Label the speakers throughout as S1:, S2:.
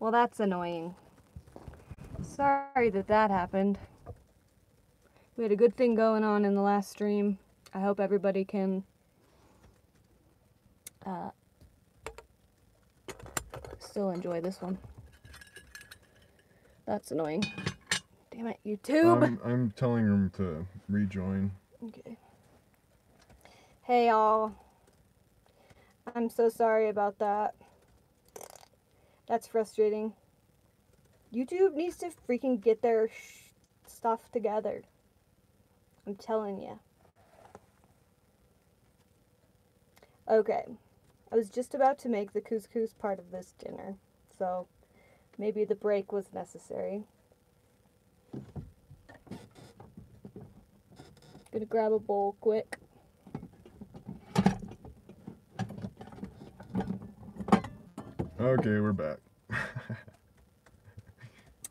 S1: Well, that's annoying. Sorry that happened. We had a good thing going on in the last stream. I hope everybody can still enjoy this one. That's annoying. Damn it, YouTube!
S2: I'm telling him to rejoin.
S1: Okay. Hey, y'all. I'm so sorry about that. That's frustrating. YouTube needs to freaking get their stuff together. I'm telling you. Okay. I was just about to make the couscous part of this dinner, so maybe the break was necessary. Gonna grab a bowl quick.
S2: Okay, we're back.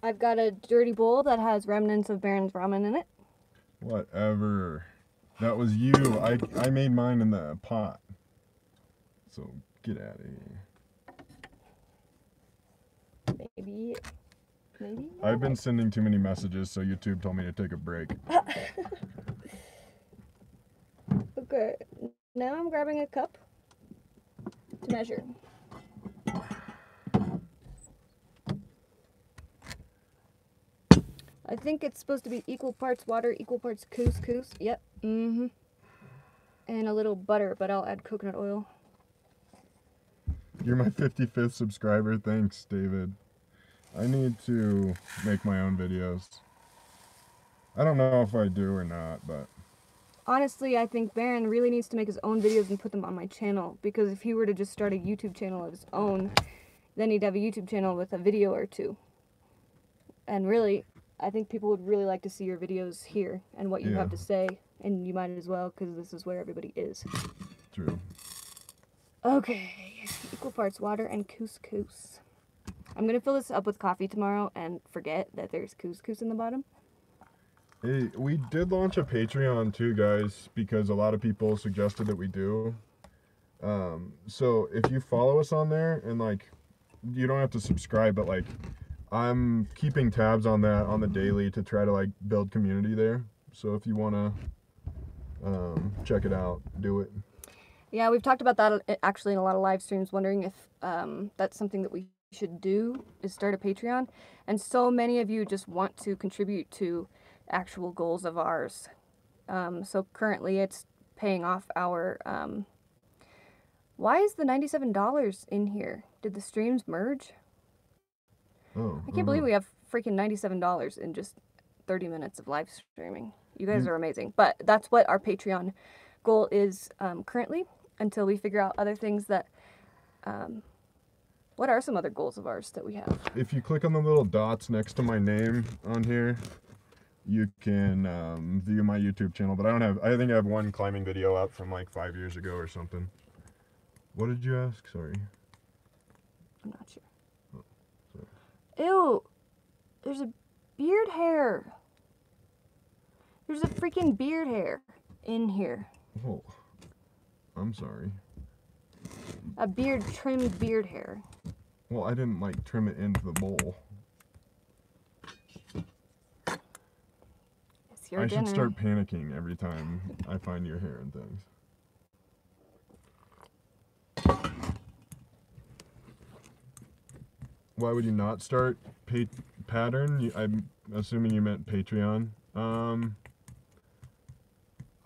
S1: I've got a dirty bowl that has remnants of Barron's ramen in it.
S2: Whatever. That was you. I made mine in the pot. So get out of here.
S1: Maybe.
S2: I've been sending too many messages, so YouTube told me to take a break.
S1: Okay. Now I'm grabbing a cup to measure. I think it's supposed to be equal parts water, equal parts couscous. Yep. Mm-hmm. And a little butter, but I'll add coconut oil.
S2: You're my 55th subscriber. Thanks, David. I need to make my own videos. I don't know if I do or not, but...
S1: Honestly, I think Barron really needs to make his own videos and put them on my channel. Because if he were to just start a YouTube channel of his own, then he'd have a YouTube channel with a video or two. And really, I think people would really like to see your videos here and what you have to say. And you might as well, because this is where everybody is.
S2: True.
S1: Okay. Equal parts water and couscous. I'm going to fill this up with coffee tomorrow and forget that there's couscous in the bottom.
S2: Hey, we did launch a Patreon too, guys, because a lot of people suggested that we do. So if you follow us on there, and like, you don't have to subscribe, but like, I'm keeping tabs on that on the daily to try to like build community there. So if you want to check it out, do it.
S1: Yeah, we've talked about that actually in a lot of live streams, wondering if that's something that we should do, is start a Patreon. And so many of you just want to contribute to actual goals of ours. So currently it's paying off our... why is the $97 in here? Did the streams merge?
S2: Oh,
S1: I can't believe we have freaking $97 in just 30 minutes of live streaming. You guys are amazing. But that's what our Patreon goal is currently, until we figure out other things that... what are some other goals of ours that we have?
S2: If you click on the little dots next to my name on here, you can view my YouTube channel. But I think I have one climbing video up from like 5 years ago or something. What did you ask? Sorry.
S1: I'm not sure.
S2: Oh, sorry.
S1: Ew! There's a beard hair! There's a freaking beard hair in here.
S2: Oh, I'm sorry.
S1: A trimmed beard hair.
S2: Well, I didn't like trim it into the bowl.
S1: It's your
S2: I
S1: dinner.
S2: should start panicking every time I find your hair and things. Why would you not start pattern? I'm assuming you meant Patreon.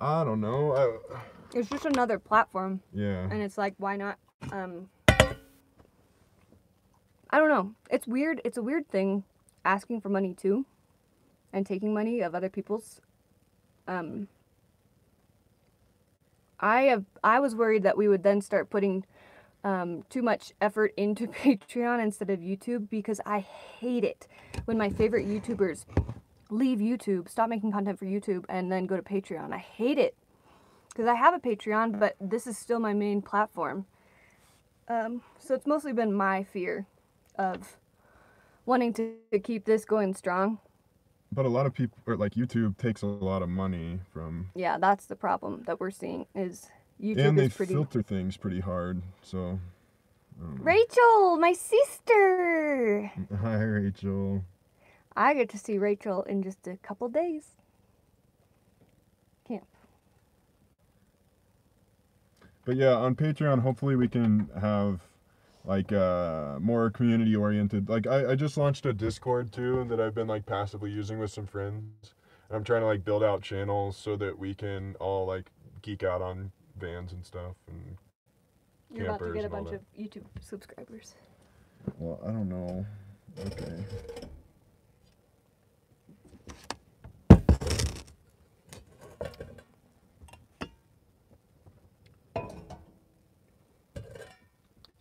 S2: I don't know.
S1: It's just another platform.
S2: Yeah.
S1: And it's like, why not? I don't know. It's weird. It's a weird thing asking for money too, and taking money of other people's. I was worried that we would then start putting too much effort into Patreon instead of YouTube, because I hate it when my favorite YouTubers leave YouTube, stop making content for YouTube, and then go to Patreon. I hate it, because I have a Patreon, but this is still my main platform. So it's mostly been my fear of wanting to keep this going strong.
S2: But a lot of people, or like YouTube, takes a lot of money from...
S1: Yeah, that's the problem that we're seeing, is YouTube
S2: and they
S1: is pretty...
S2: filter things pretty hard, so...
S1: Rachel, my sister.
S2: Hi, Rachel.
S1: I get to see Rachel in just a couple days. Camp.
S2: But yeah, on Patreon, hopefully we can have like more community oriented. Like I just launched a Discord too that I've been like passively using with some friends. And I'm trying to like build out channels so that we can all like geek out on vans and stuff and
S1: You're about to get a
S2: and all
S1: bunch
S2: that.
S1: of YouTube subscribers.
S2: Well, I don't know. Okay.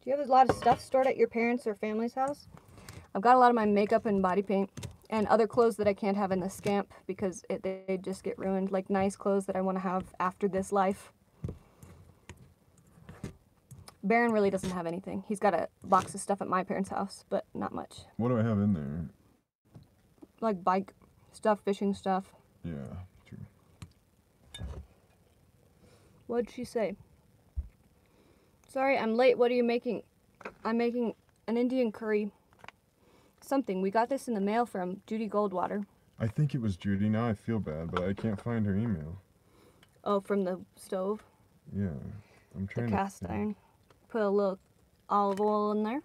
S1: Do you have a lot of stuff stored at your parents' or family's house? I've got a lot of my makeup and body paint and other clothes that I can't have in the Scamp because they just get ruined. Like nice clothes that I want to have after this life. Barron really doesn't have anything. He's got a box of stuff at my parents' house, but not much.
S2: What do I have in there?
S1: Like bike stuff, fishing stuff.
S2: Yeah, true.
S1: What'd she say? Sorry, I'm late. What are you making? I'm making an Indian curry. Something. We got this in the mail from Judy Goldwater.
S2: I think it was Judy. Now I feel bad, but I can't find her email.
S1: Oh, from the stove?
S2: Yeah. I'm trying
S1: the cast iron. Put a little olive oil in there.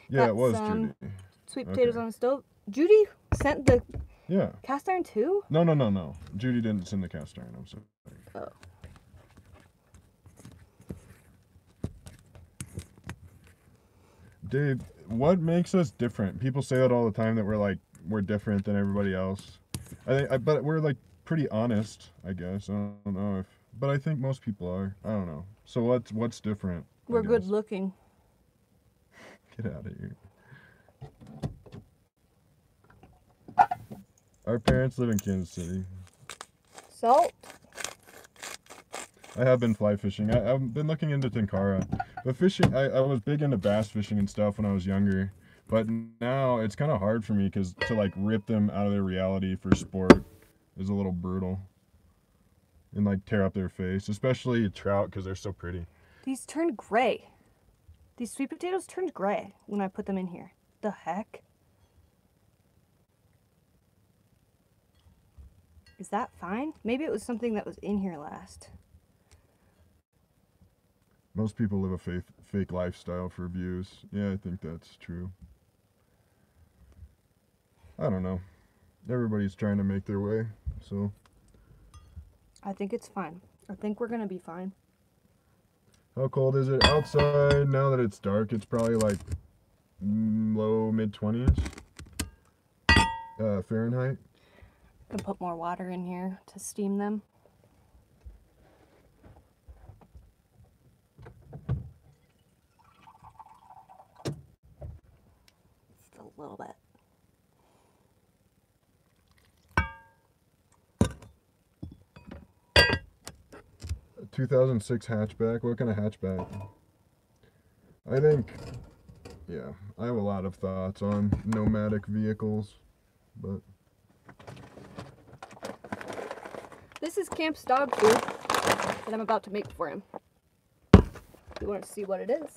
S2: Yeah,
S1: got
S2: it was
S1: some
S2: Judy.
S1: Sweet potatoes on the stove. Judy sent the
S2: Yeah.
S1: cast iron too?
S2: No. Judy didn't send the cast iron. I'm sorry.
S1: Oh.
S2: Dave, what makes us different? People say that all the time that we're different than everybody else. But we're like pretty honest, I guess. I don't know if, but I think most people are. I don't know. So what's different?
S1: We're good looking.
S2: Get out of here. Our parents live in Kansas City.
S1: Salt.
S2: I have been fly fishing. I've been looking into Tenkara. But fishing, I was big into bass fishing and stuff when I was younger. But now it's kind of hard for me because to like rip them out of their reality for sport is a little brutal. And like tear up their face, especially trout because they're so pretty.
S1: These turned gray. These sweet potatoes turned gray when I put them in here. The heck? Is that fine? Maybe it was something that was in here last.
S2: Most people live a fake lifestyle for views. Yeah, I think that's true. I don't know. Everybody's trying to make their way, so.
S1: I think it's fine. I think we're gonna be fine.
S2: How cold is it outside? Now that it's dark, it's probably like low mid-20s Fahrenheit.
S1: I can put more water in here to steam them. Just a little bit.
S2: A 2006 hatchback. What kind of hatchback? I think, yeah, I have a lot of thoughts on nomadic vehicles, but.
S1: This is Camp's dog food that I'm about to make for him. You want to see what it is?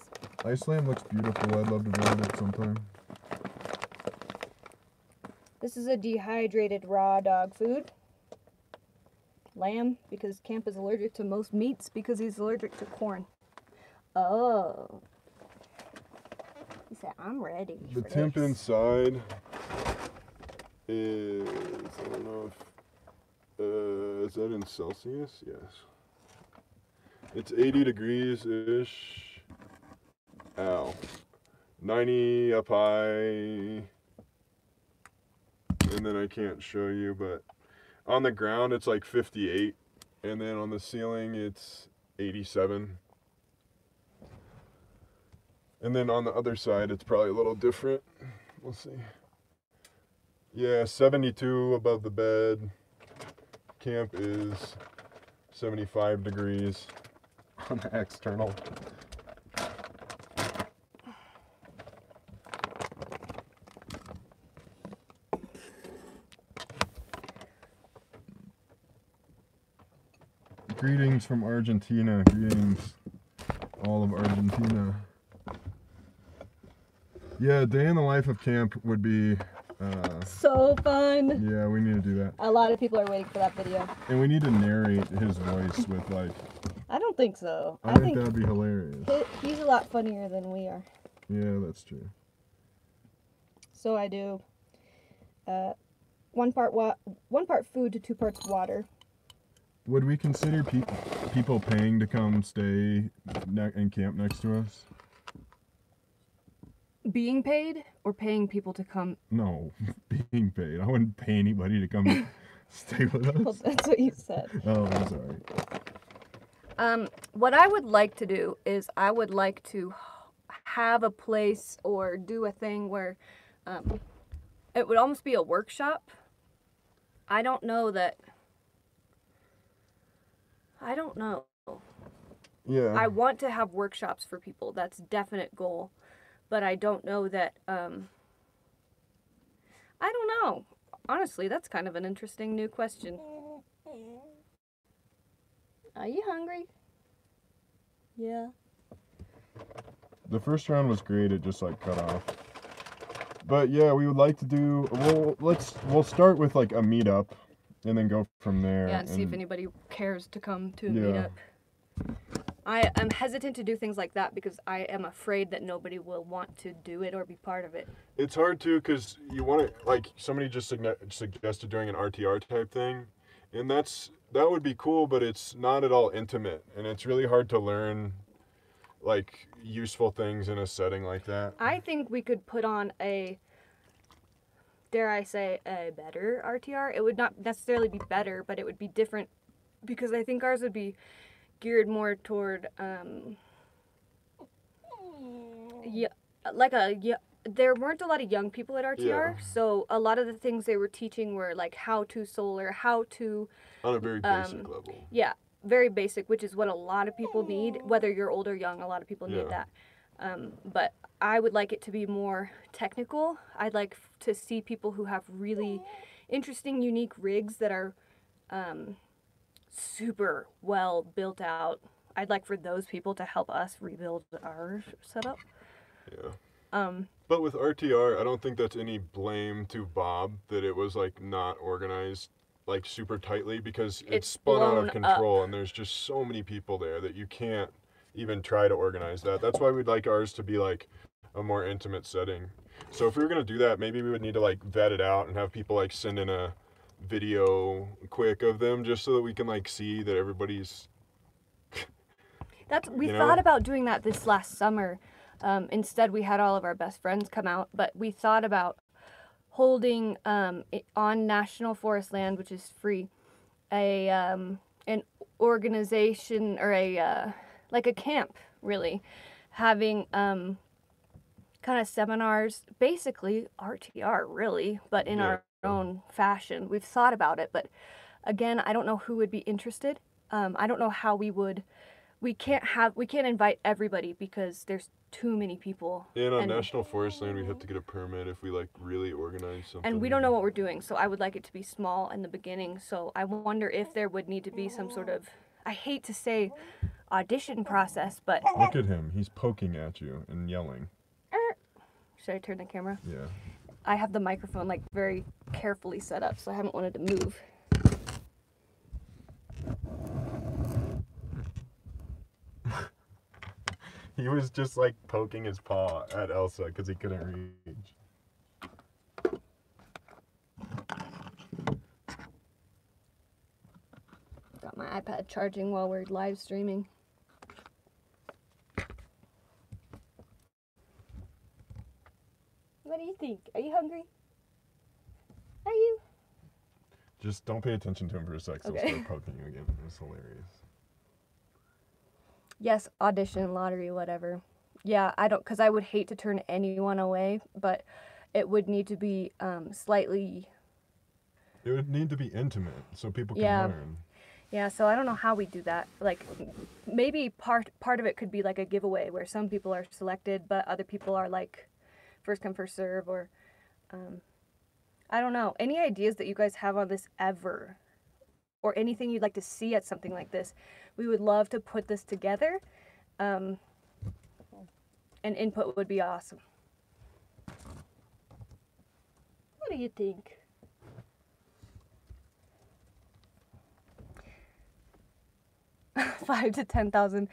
S2: Iceland looks beautiful. I'd love to visit it sometime.
S1: This is a dehydrated raw dog food. Lamb, because Camp is allergic to most meats because he's allergic to corn. Oh. He said, I'm ready.
S2: The temp inside is, I don't know if, is that in Celsius? Yes. It's 80 degrees-ish. Ow. 90 up high. And then I can't show you, but on the ground it's like 58. And then on the ceiling it's 87. And then on the other side it's probably a little different. We'll see. Yeah, 72 above the bed. Camp is 75 degrees on the external. Greetings from Argentina. Greetings, all of Argentina. Yeah, day in the life of camp would be.
S1: So fun.
S2: Yeah, we need to do that.
S1: A lot of people are waiting for that video.
S2: And we need to narrate his voice with like.
S1: I don't think so.
S2: I think that'd be hilarious.
S1: He's a lot funnier than we are.
S2: Yeah, that's true.
S1: So I do 1 part food to 2 parts water.
S2: Would we consider people paying to come stay and camp next to us?
S1: Being paid or paying people to come?
S2: No, being paid. I wouldn't pay anybody to come stay with us.
S1: Well, that's what you said.
S2: Oh, I'm sorry.
S1: What I would like to do is I would like to have a place or do a thing where it would almost be a workshop. I don't know.
S2: Yeah.
S1: I want to have workshops for people. That's a definite goal. But I don't know that, I don't know. Honestly, that's kind of an interesting new question. Are you hungry? Yeah.
S2: The first round was great. It just like cut off. But yeah, we would like to do. We'll start with like a meetup, and then go from there.
S1: Yeah, and see if anybody cares to come to a meetup. I am hesitant to do things like that because I am afraid that nobody will want to do it or be part of it.
S2: It's hard too because you want to, like, somebody just suggested doing an RTR type thing, and that would be cool, but it's not at all intimate, and it's really hard to learn like useful things in a setting like that.
S1: I think we could put on a, dare I say, a better RTR. It would not necessarily be better, but it would be different because I think ours would be geared more toward there weren't a lot of young people at RTR, so a lot of the things they were teaching were like how to solar, how to
S2: on a very basic level.
S1: Yeah, very basic, which is what a lot of people need, whether you're old or young. A lot of people need that. But I would like it to be more technical. I'd like to see people who have really interesting, unique rigs that are super well built out. I'd like for those people to help us rebuild our setup.
S2: Yeah. But with RTR, I don't think that's any blame to Bob that it was like not organized like super tightly, because it's spun out of control and there's just so many people there that you can't even try to organize that. That's why we'd like ours to be like a more intimate setting. So if we were going to do that, maybe we would need to like vet it out and have people like send in a video quick of them just so that we can like see that everybody's
S1: we thought about doing that this last summer. Instead we had all of our best friends come out, but we thought about holding on national forest land, which is free, an organization or like a camp, really, having kind of seminars, basically RTR really, but in our own fashion. We've thought about it, but again, I don't know who would be interested. I don't know how we can't invite everybody because there's too many people.
S2: Yeah, on national forest land, we have to get a permit if we like really organize something.
S1: And we don't know what we're doing, so I would like it to be small in the beginning. So I wonder if there would need to be some sort of, I hate to say audition process, but
S2: look at him, he's poking at you and yelling.
S1: Should I turn the camera?
S2: Yeah.
S1: I have the microphone like very carefully set up, so I haven't wanted to move.
S2: He was just like poking his paw at Elsa because he couldn't reach.
S1: Got my iPad charging while we're live streaming. What do you think? Are you hungry? Are you?
S2: Just don't pay attention to him for a sec.
S1: Okay.
S2: He'll start poking you again. It was hilarious.
S1: Yes, audition, lottery, whatever. Yeah, because I would hate to turn anyone away, but it would need to be slightly...
S2: It would need to be intimate so people can learn.
S1: Yeah, so I don't know how we do that. Like, maybe part of it could be like a giveaway where some people are selected, but other people are like first come, first serve, or I don't know. Any ideas that you guys have on this ever? Or anything you'd like to see at something like this? We would love to put this together. And input would be awesome. What do you think? Five to 10,000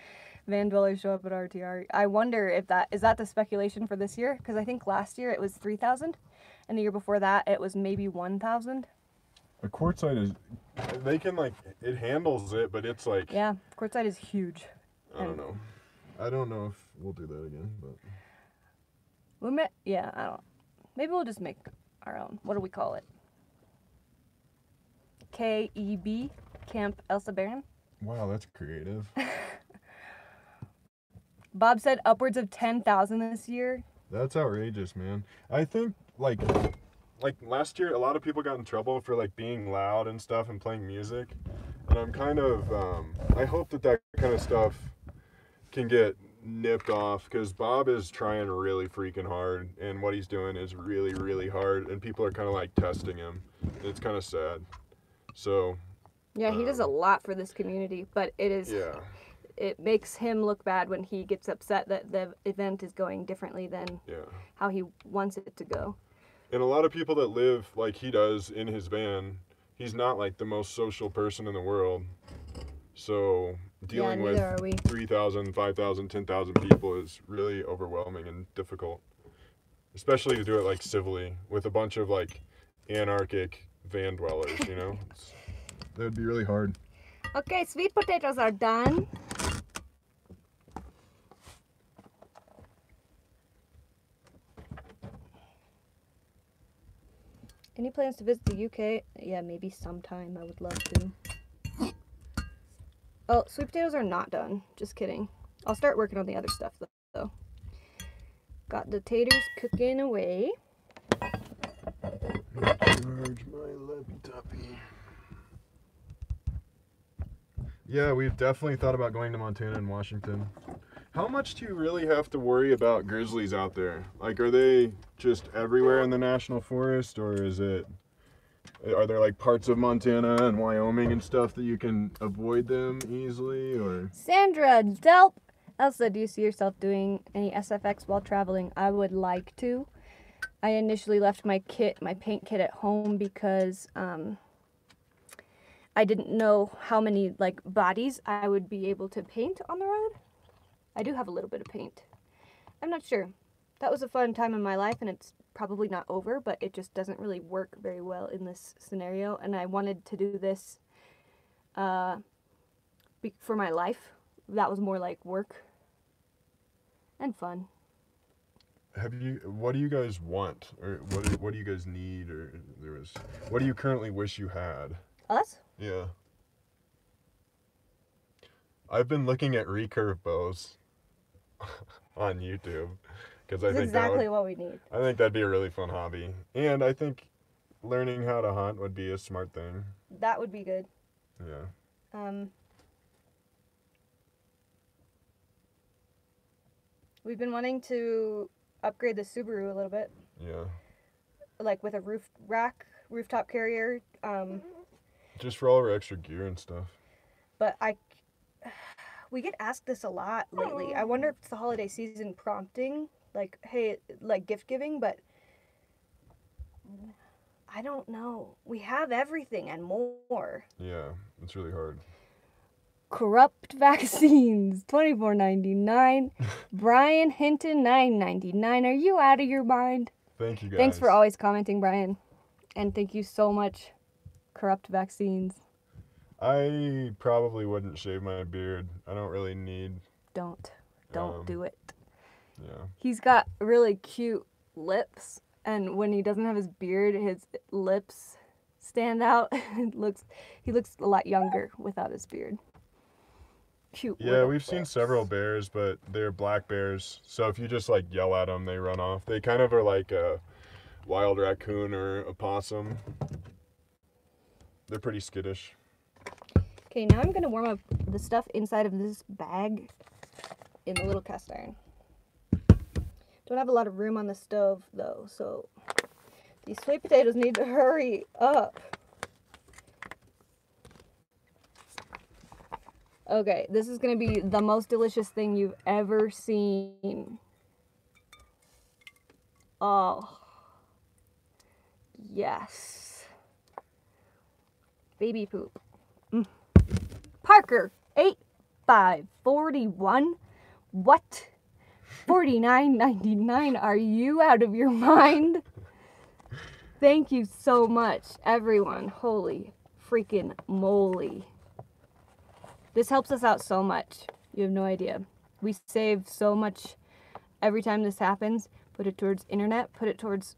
S1: van dwellers show up at RTR. I wonder if that is the speculation for this year, because I think last year it was 3,000, and the year before that it was maybe 1,000.
S2: A quartzite is, they can like, it handles it, but it's like,
S1: Yeah, quartzite is huge.
S2: I don't know. I don't know if we'll do that again, but.
S1: Yeah, I don't. Maybe we'll just make our own. What do we call it? KEB, Camp Elsa Barron.
S2: Wow, that's creative.
S1: Bob said upwards of 10,000 this year.
S2: That's outrageous, man. I think like last year, a lot of people got in trouble for like being loud and stuff and playing music, and I'm kind of I hope that kind of stuff can get nipped off, because Bob is trying really freaking hard, and what he's doing is really, really hard, and people are kind of like testing him. It's kind of sad. So.
S1: Yeah, he does a lot for this community, but it is.
S2: Yeah.
S1: It makes him look bad when he gets upset that the event is going differently than how he wants it to go.
S2: And a lot of people that live like he does in his van, he's not like the most social person in the world. So dealing with 3,000, 5,000, 10,000 people is really overwhelming and difficult. Especially to do it like civilly with a bunch of like anarchic van dwellers, you know? That would be really hard.
S1: Okay, sweet potatoes are done. Any plans to visit the UK? Yeah, maybe sometime. I would love to. Oh, sweet potatoes are not done. Just kidding. I'll start working on the other stuff though. Got the taters cooking away.
S2: Charge my laptopy. Yeah, we've definitely thought about going to Montana and Washington. How much do you really have to worry about grizzlies out there? Like, are they just everywhere in the national forest, or are there like parts of Montana and Wyoming and stuff that you can avoid them easily, or?
S1: Sandra, Delp. Elsa, do you see yourself doing any SFX while traveling? I would like to. I initially left my paint kit at home because I didn't know how many like bodies I would be able to paint on the road. I do have a little bit of paint. I'm not sure. That was a fun time in my life, and it's probably not over, but it just doesn't really work very well in this scenario, and I wanted to do this for my life. That was more like work and fun.
S2: What do you guys want, or what do you guys need, or what do you currently wish you had?
S1: Us?
S2: Yeah. I've been looking at recurve bows on YouTube, because I think
S1: exactly what we need.
S2: I think that'd be a really fun hobby, and I think learning how to hunt would be a smart thing.
S1: That would be good.
S2: Yeah.
S1: We've been wanting to upgrade the Subaru a little bit.
S2: Yeah.
S1: Like with a rooftop carrier.
S2: Just for all our extra gear and stuff.
S1: But we get asked this a lot lately. I wonder if it's the holiday season prompting, like, hey, like gift giving, but I don't know. We have everything and more.
S2: Yeah, it's really hard.
S1: Corrupt vaccines, $24.99. Brian Hinton, $9.99. Are you out of your mind?
S2: Thank you guys.
S1: Thanks for always commenting, Brian. And thank you so much, Corrupt Vaccines.
S2: I probably wouldn't shave my beard. I don't really need.
S1: Don't do it.
S2: Yeah.
S1: He's got really cute lips, and when he doesn't have his beard, his lips stand out. He looks a lot younger without his beard. Cute.
S2: Yeah, we've seen several bears, but they're black bears. So if you just like yell at them, they run off. They kind of are like a wild raccoon or a possum. They're pretty skittish.
S1: Okay, now I'm gonna warm up the stuff inside of this bag in the little cast iron. Don't have a lot of room on the stove though, so these sweet potatoes need to hurry up. Okay, this is gonna be the most delicious thing you've ever seen. Oh, Yes. Baby poop. Parker, 8541. What? $49.99. Are you out of your mind? Thank you so much, everyone. Holy freaking moly. This helps us out so much. You have no idea. We save so much every time this happens. Put it towards internet, put it towards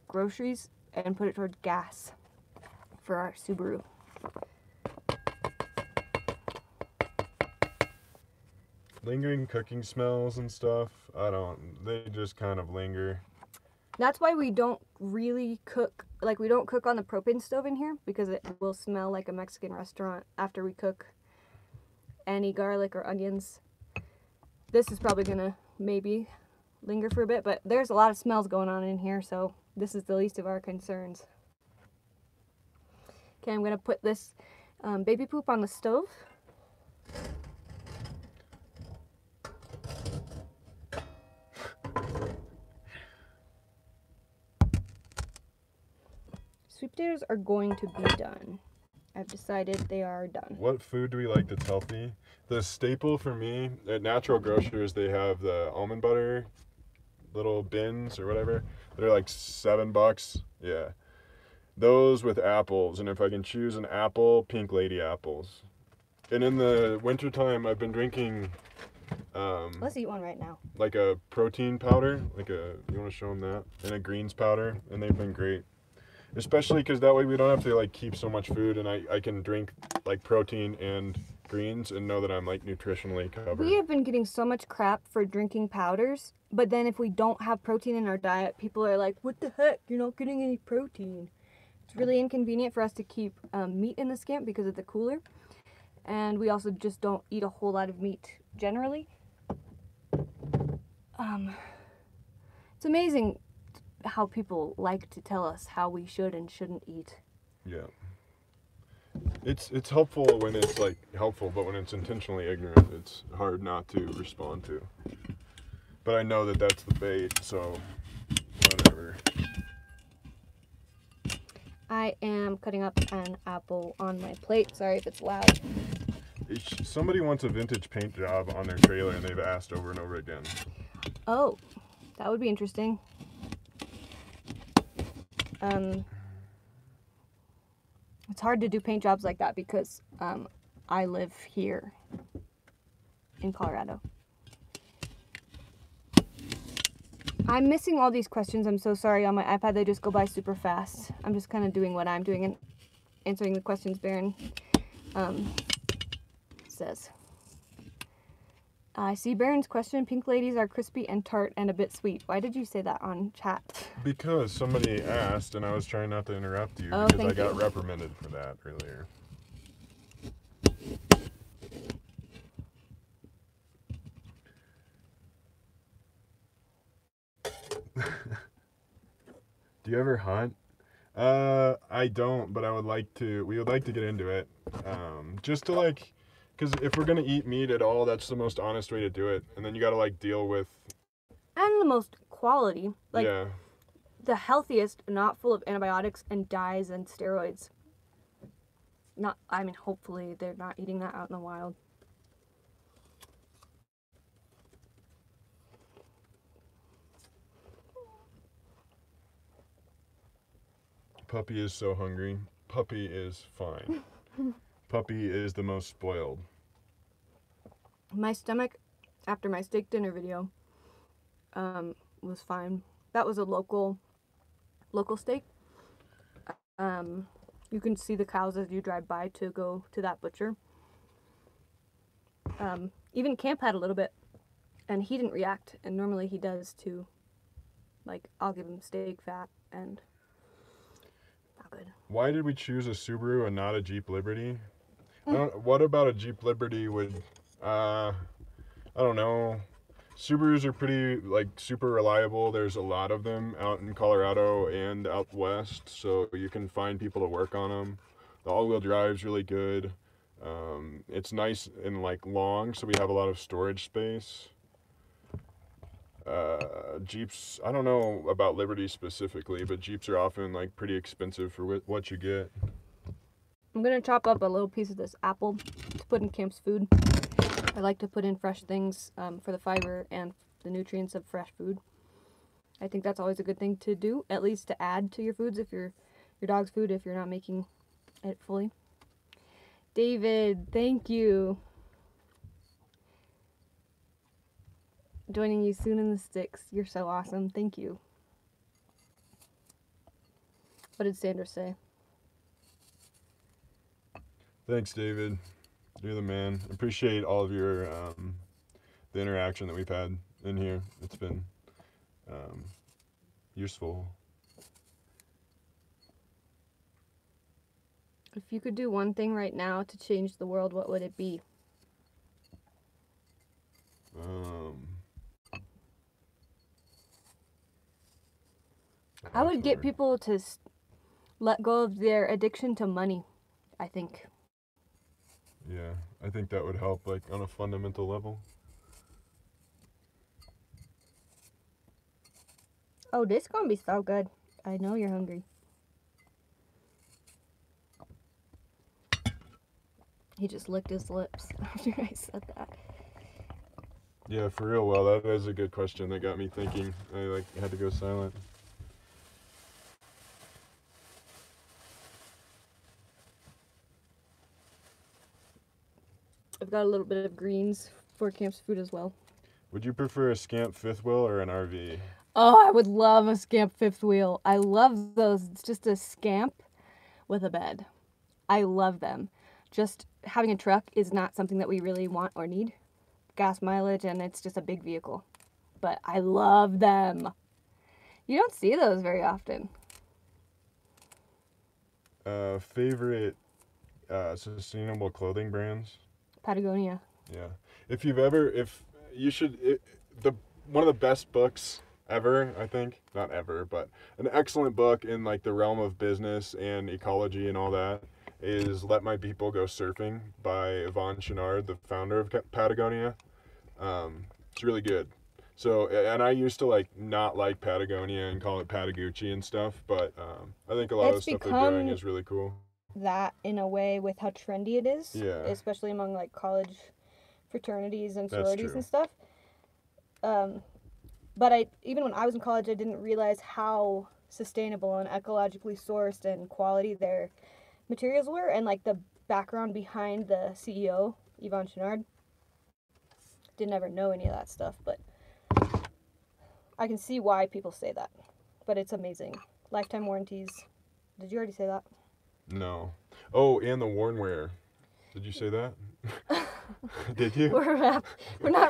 S1: groceries, and put it towards gas for our Subaru.
S2: Lingering cooking smells and stuff, they just kind of linger.
S1: That's why we don't really cook, like we don't cook on the propane stove in here, because it will smell like a Mexican restaurant after we cook any garlic or onions. This is probably gonna maybe linger for a bit, but there's a lot of smells going on in here, so this is the least of our concerns. Okay, I'm gonna put this baby poop on the stove. Sweet potatoes are going to be done. I've decided they are done.
S2: What food do we like that's healthy? The staple for me at Natural Grocers, they have the almond butter little bins or whatever. They're like $7. Yeah. Those with apples, and if I can choose an apple, Pink Lady apples. And in the wintertime, I've been drinking
S1: Let's eat one right now.
S2: like a protein powder, you want to show them that? And a greens powder, and they've been great. Especially because that way we don't have to like keep so much food, and I can drink like protein and greens and know that I'm like nutritionally covered.
S1: We have been getting so much crap for drinking powders, but then if we don't have protein in our diet, people are like, what the heck, you're not getting any protein. It's really inconvenient for us to keep meat in the Scamp because of the cooler, and we also just don't eat a whole lot of meat generally. It's amazing how people like to tell us how we should and shouldn't eat.
S2: Yeah. It's helpful when it's like helpful, but when it's intentionally ignorant, it's hard not to respond to. But I know that that's the bait, so whatever.
S1: I am cutting up an apple on my plate. Sorry if it's loud.
S2: Somebody wants a vintage paint job on their trailer, and they've asked over and over again.
S1: Oh, that would be interesting. It's hard to do paint jobs like that because I live here in Colorado. I'm missing all these questions. I'm so sorry. On my iPad, they just go by super fast. I'm just kind of doing what I'm doing and answering the questions Barron says. I see Barron's question. Pink ladies are crispy and tart and a bit sweet. Why did you say that on chat?
S2: Because somebody asked, and I was trying not to interrupt you,
S1: Oh,
S2: because I
S1: thank
S2: got
S1: you.
S2: reprimanded for that earlier. Do you ever hunt? I don't, but I would like to. We would like to get into it. Just to like, because if we're gonna eat meat at all, that's the most honest way to do it. And then you gotta like deal with.
S1: And the most quality. Like,
S2: yeah.
S1: the healthiest, not full of antibiotics and dyes and steroids. Not, I mean, hopefully they're not eating that out in the wild.
S2: Puppy is so hungry. Puppy is fine. Puppy is the most spoiled.
S1: My stomach, after my steak dinner video, was fine. That was a local steak. You can see the cows as you drive by to go to that butcher. Even Camp had a little bit, and he didn't react, and normally he does too. Like, I'll give him steak fat, and not good.
S2: Why did we choose a Subaru and not a Jeep Liberty? What about a Jeep Liberty would, I don't know. Subarus are pretty, like, super reliable. There's a lot of them out in Colorado and out west, so you can find people to work on them. The all-wheel drive's really good. It's nice and, like, long, so we have a lot of storage space. Jeeps, I don't know about Liberty specifically, but Jeeps are often like pretty expensive for what you get.
S1: I'm gonna chop up a little piece of this apple to put in Camp's food. I like to put in fresh things for the fiber and the nutrients of fresh food. I think that's always a good thing to do, at least to add to your foods if your dog's food, if you're not making it fully. David, thank you. Joining you soon in the sticks. You're so awesome. Thank you. What did Sandra say?
S2: Thanks, David. You're the man. Appreciate all of your the interaction that we've had in here. It's been useful.
S1: If you could do one thing right now to change the world, what would it be? I would get people to let go of their addiction to money, I think.
S2: Yeah, I think that would help, like, on a fundamental level.
S1: Oh, this is gonna be so good. I know you're hungry. He just licked his lips after I said that.
S2: Yeah, for real. Well, that is a good question that got me thinking. I had to go silent.
S1: I've got a little bit of greens for Camp's food as well.
S2: Would you prefer a Scamp fifth wheel or an RV?
S1: Oh, I would love a Scamp fifth wheel. I love those. It's just a Scamp with a bed. I love them. Just having a truck is not something that we really want or need. Gas mileage, and it's just a big vehicle. But I love them. You don't see those very often.
S2: Favorite sustainable clothing brands?
S1: Patagonia.
S2: Yeah. One of the best books ever, I think, not ever, but an excellent book in like the realm of business and ecology and all that is Let My People Go Surfing by Yvon Chouinard, the founder of Patagonia. It's really good. So, and I used to like not like Patagonia and call it Patagucci and stuff, but I think a lot of the stuff they're doing is really cool.
S1: That in a way with how trendy it is,
S2: Yeah.
S1: especially among like college fraternities and sororities and stuff. But even when I was in college, I didn't realize how sustainable and ecologically sourced and quality their materials were, and like the background behind the CEO, Yvon Chouinard. Didn't ever know any of that stuff, but I can see why people say that. But it's amazing. Lifetime warranties. Did you already say that?
S2: No. Oh, and the wornwear. Did you say that? Did you?
S1: We're not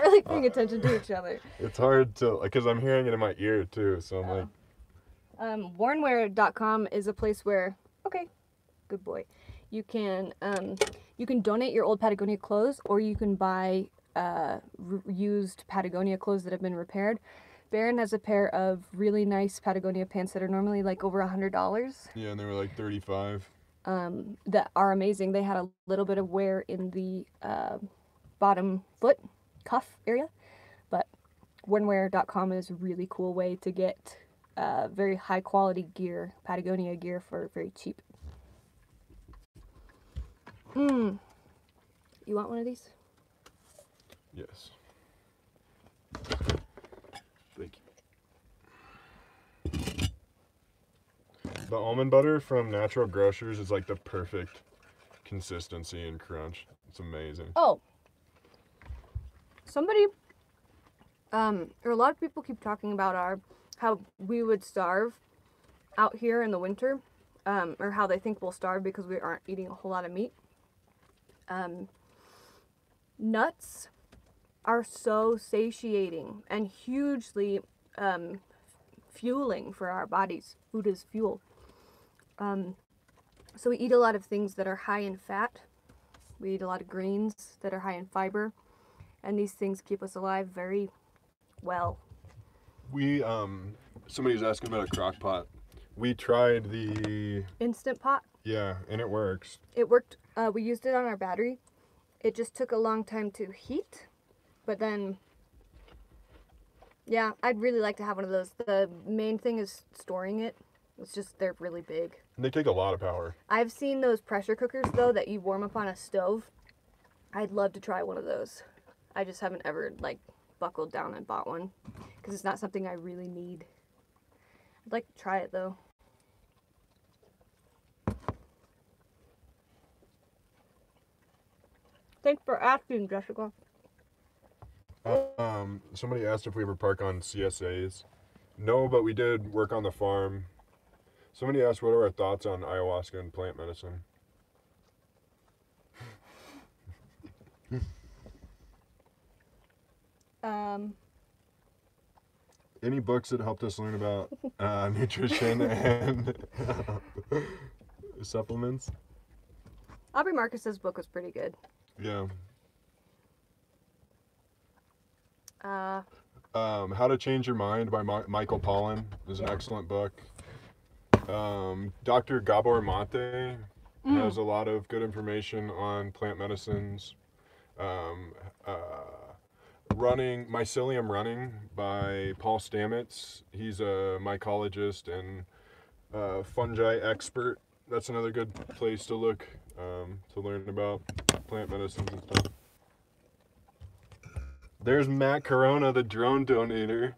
S1: really paying attention to each other.
S2: It's hard to, because I'm hearing it in my ear too, so I'm like.
S1: Wornwear.com is a place where, okay, good boy, you can donate your old Patagonia clothes, or you can buy used Patagonia clothes that have been repaired. Barron has a pair of really nice Patagonia pants that are normally like over $100.
S2: Yeah, and they were like 35.
S1: That are amazing. They had a little bit of wear in the bottom foot cuff area, but wornwear.com is a really cool way to get very high quality gear, Patagonia gear, for very cheap. You want one of these?
S2: Yes. Thank you. The almond butter from Natural Grocers is like the perfect consistency and crunch. It's amazing.
S1: Oh. Somebody, or a lot of people keep talking about how we would starve out here in the winter, or how they think we'll starve because we aren't eating a whole lot of meat. Nuts are so satiating and hugely fueling for our bodies. Food is fuel. So we eat a lot of things that are high in fat. We eat a lot of greens that are high in fiber. And these things keep us alive very well.
S2: We, somebody was asking about a crock pot. We tried the
S1: Instant Pot.
S2: Yeah, and it works.
S1: It worked. We used it on our battery. It just took a long time to heat, but then Yeah, I'd really like to have one of those. The main thing is storing it. It's just they're really big.
S2: They take a lot of power.
S1: I've seen those pressure cookers though that you warm up on a stove. I'd love to try one of those. I just haven't ever like buckled down and bought one because it's not something I really need. I'd like to try it though. Thanks for asking, Jessica.
S2: Somebody asked if we ever park on CSAs. No, but we did work on the farm. Somebody asked what are our thoughts on ayahuasca and plant medicine. Any books that helped us learn about nutrition and supplements?
S1: Aubrey Marcus's book was pretty good.
S2: Yeah.
S1: How
S2: to Change Your Mind by Michael Pollan is an excellent book. Dr. Gabor Mate has a lot of good information on plant medicines. Mycelium Running by Paul Stamets. He's a mycologist and fungi expert. That's another good place to look to learn about plant medicines and stuff. There's Matt Corona, the drone donator.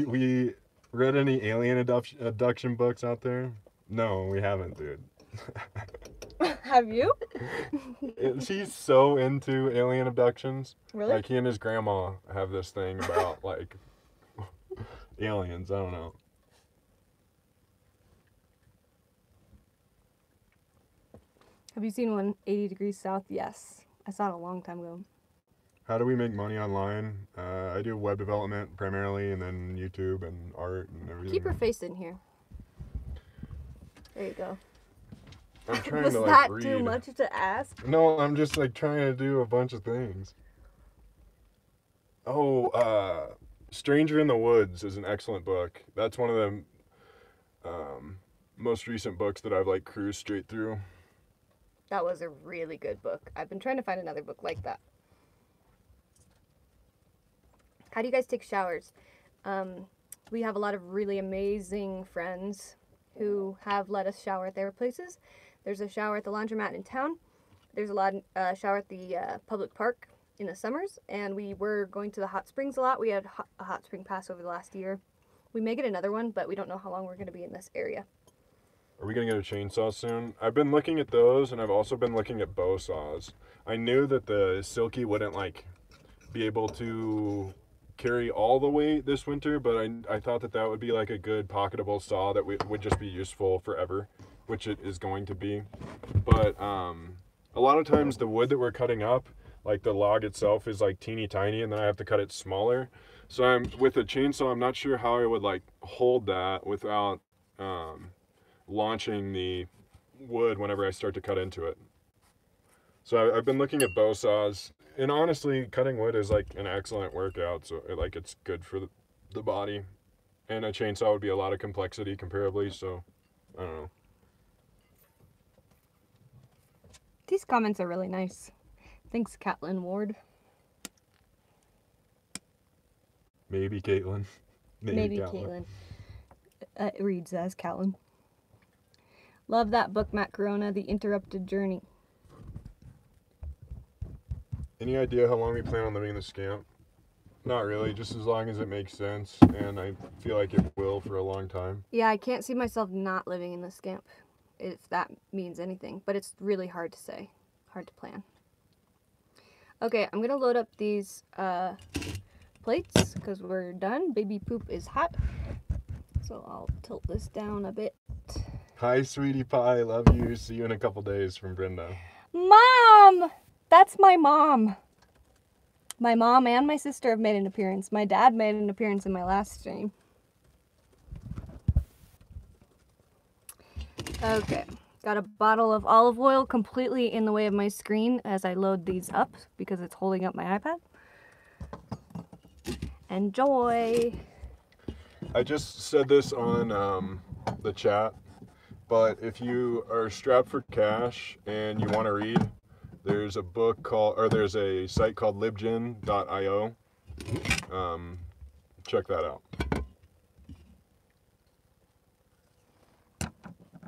S2: We read any alien abduction books out there? No, we haven't, dude.
S1: Have you?
S2: He's so into alien abductions.
S1: Really?
S2: Like, he and his grandma have this thing about, like, aliens. I don't know.
S1: Have you seen 180 Degrees South? Yes. I saw it a long time ago.
S2: How do we make money online? I do web development primarily, and then YouTube and art and everything.
S1: Keep your face in here. There you go.
S2: I'm trying
S1: Was
S2: to, like,
S1: that
S2: read.
S1: too much to ask?
S2: No, I'm just, like, trying to do a bunch of things. Oh, Stranger in the Woods is an excellent book. That's one of the most recent books that I've, like, cruised straight through.
S1: That was a really good book. I've been trying to find another book like that. How do you guys take showers? We have a lot of really amazing friends who have let us shower at their places. There's a shower at the laundromat in town. There's a lot shower at the public park in the summers. And we were going to the hot springs a lot. We had a hot spring pass over the last year. We may get another one, but we don't know how long we're going to be in this area.
S2: Are we going to get a chainsaw soon? I've been looking at those, and I've also been looking at bow saws. I knew that the Silky wouldn't, like, be able to carry all the weight this winter, but I thought that would be, like, a good pocketable saw that would just be useful forever, which it is going to be. But a lot of times the wood that we're cutting up, like, the log itself is, like, teeny tiny, and then I have to cut it smaller. So with a chainsaw, I'm not sure how I would, like, hold that without launching the wood whenever I start to cut into it. So I've been looking at bow saws, and honestly, cutting wood is, like, an excellent workout. So, like, it's good for the body, and a chainsaw would be a lot of complexity comparably. So I don't know.
S1: These comments are really nice. Thanks, Catlin Ward.
S2: Maybe Caitlin.
S1: Maybe Caitlin. It reads as Catlin. Love that book, Matt Corona, The Interrupted Journey.
S2: Any idea how long we plan on living in the Scamp? Not really, just as long as it makes sense, and I feel like it will for a long time.
S1: Yeah, I can't see myself not living in the Scamp, if that means anything, but it's really hard to say, hard to plan. Okay, I'm gonna load up these plates because we're done. Baby poop is hot, so I'll tilt this down a bit.
S2: Hi, sweetie pie, love you. See you in a couple days from Brenda.
S1: Mom! That's my mom. My mom and my sister have made an appearance. My dad made an appearance in my last stream. Okay, got a bottle of olive oil completely in the way of my screen as I load these up because it's holding up my iPad. Enjoy!
S2: I just said this on the chat, but if you are strapped for cash and you want to read, there's a book called, or there's a site called libgen.io, check that out.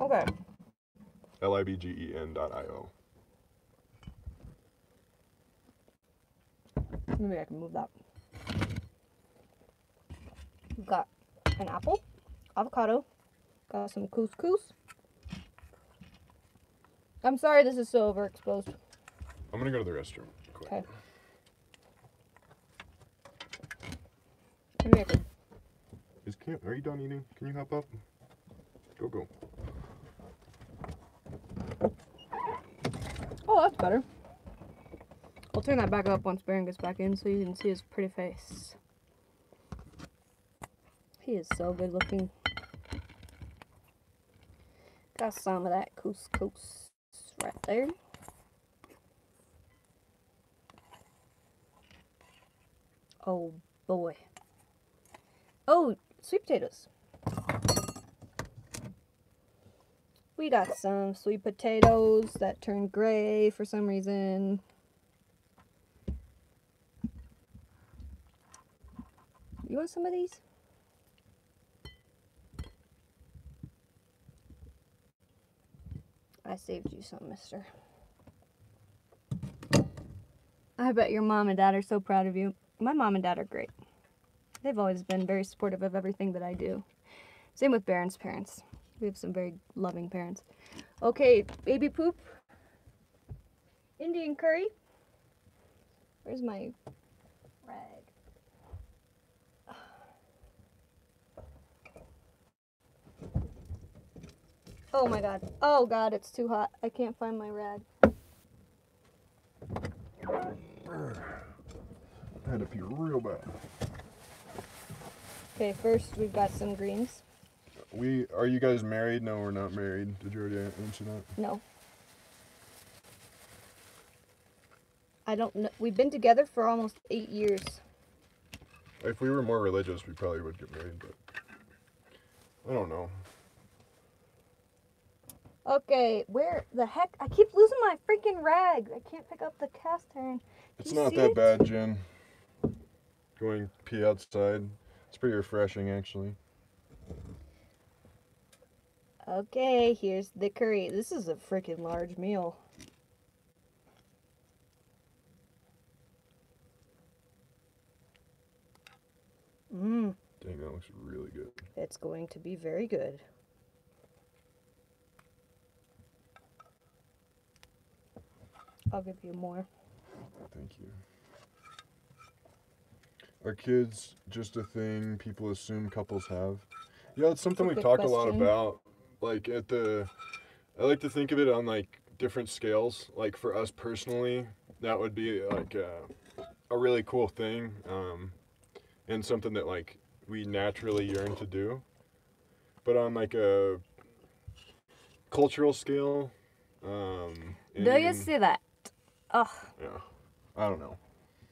S1: Okay.
S2: libgen.io.
S1: Maybe I can move that. We've got an apple, avocado, got some couscous. I'm sorry this is so overexposed.
S2: I'm gonna go to the restroom. Quick.
S1: Okay. Maybe I could.
S2: Are you done eating? Can you hop up? Go.
S1: Oh, that's better. I'll turn that back up once Barron gets back in so you can see his pretty face. He is so good looking. Got some of that couscous right there. Oh boy. Oh, sweet potatoes. We got some sweet potatoes that turned gray for some reason. You want some of these? I saved you some, mister. I bet your mom and dad are so proud of you. My mom and dad are great. They've always been very supportive of everything that I do. Same with Barron's parents. We have some very loving parents. Okay, baby poop. Indian curry. Where's my rag? Oh my god. Oh god, it's too hot. I can't find my rag.
S2: I had to pee real bad.
S1: Okay, first we've got some greens.
S2: Are you guys married? No, we're not married. Did you already answer that?
S1: No. I don't know. We've been together for almost 8 years.
S2: If we were more religious, we probably would get married, but I don't know.
S1: Okay, where the heck? I keep losing my freaking rag. I can't pick up the cast iron.
S2: It's not that bad, Jen. Going pee outside. It's pretty refreshing, actually.
S1: Okay, here's the curry. This is a freaking large meal. Mmm.
S2: Dang, that looks really good.
S1: It's going to be very good. I'll give you more.
S2: Thank you. Are kids just a thing people assume couples have? Yeah, it's something we talk a lot about. Like I like to think of it on like different scales. Like for us personally, that would be like a really cool thing, and something that like we naturally yearn to do. But on like a cultural scale,
S1: do you see that? Oh.
S2: Yeah, I don't know.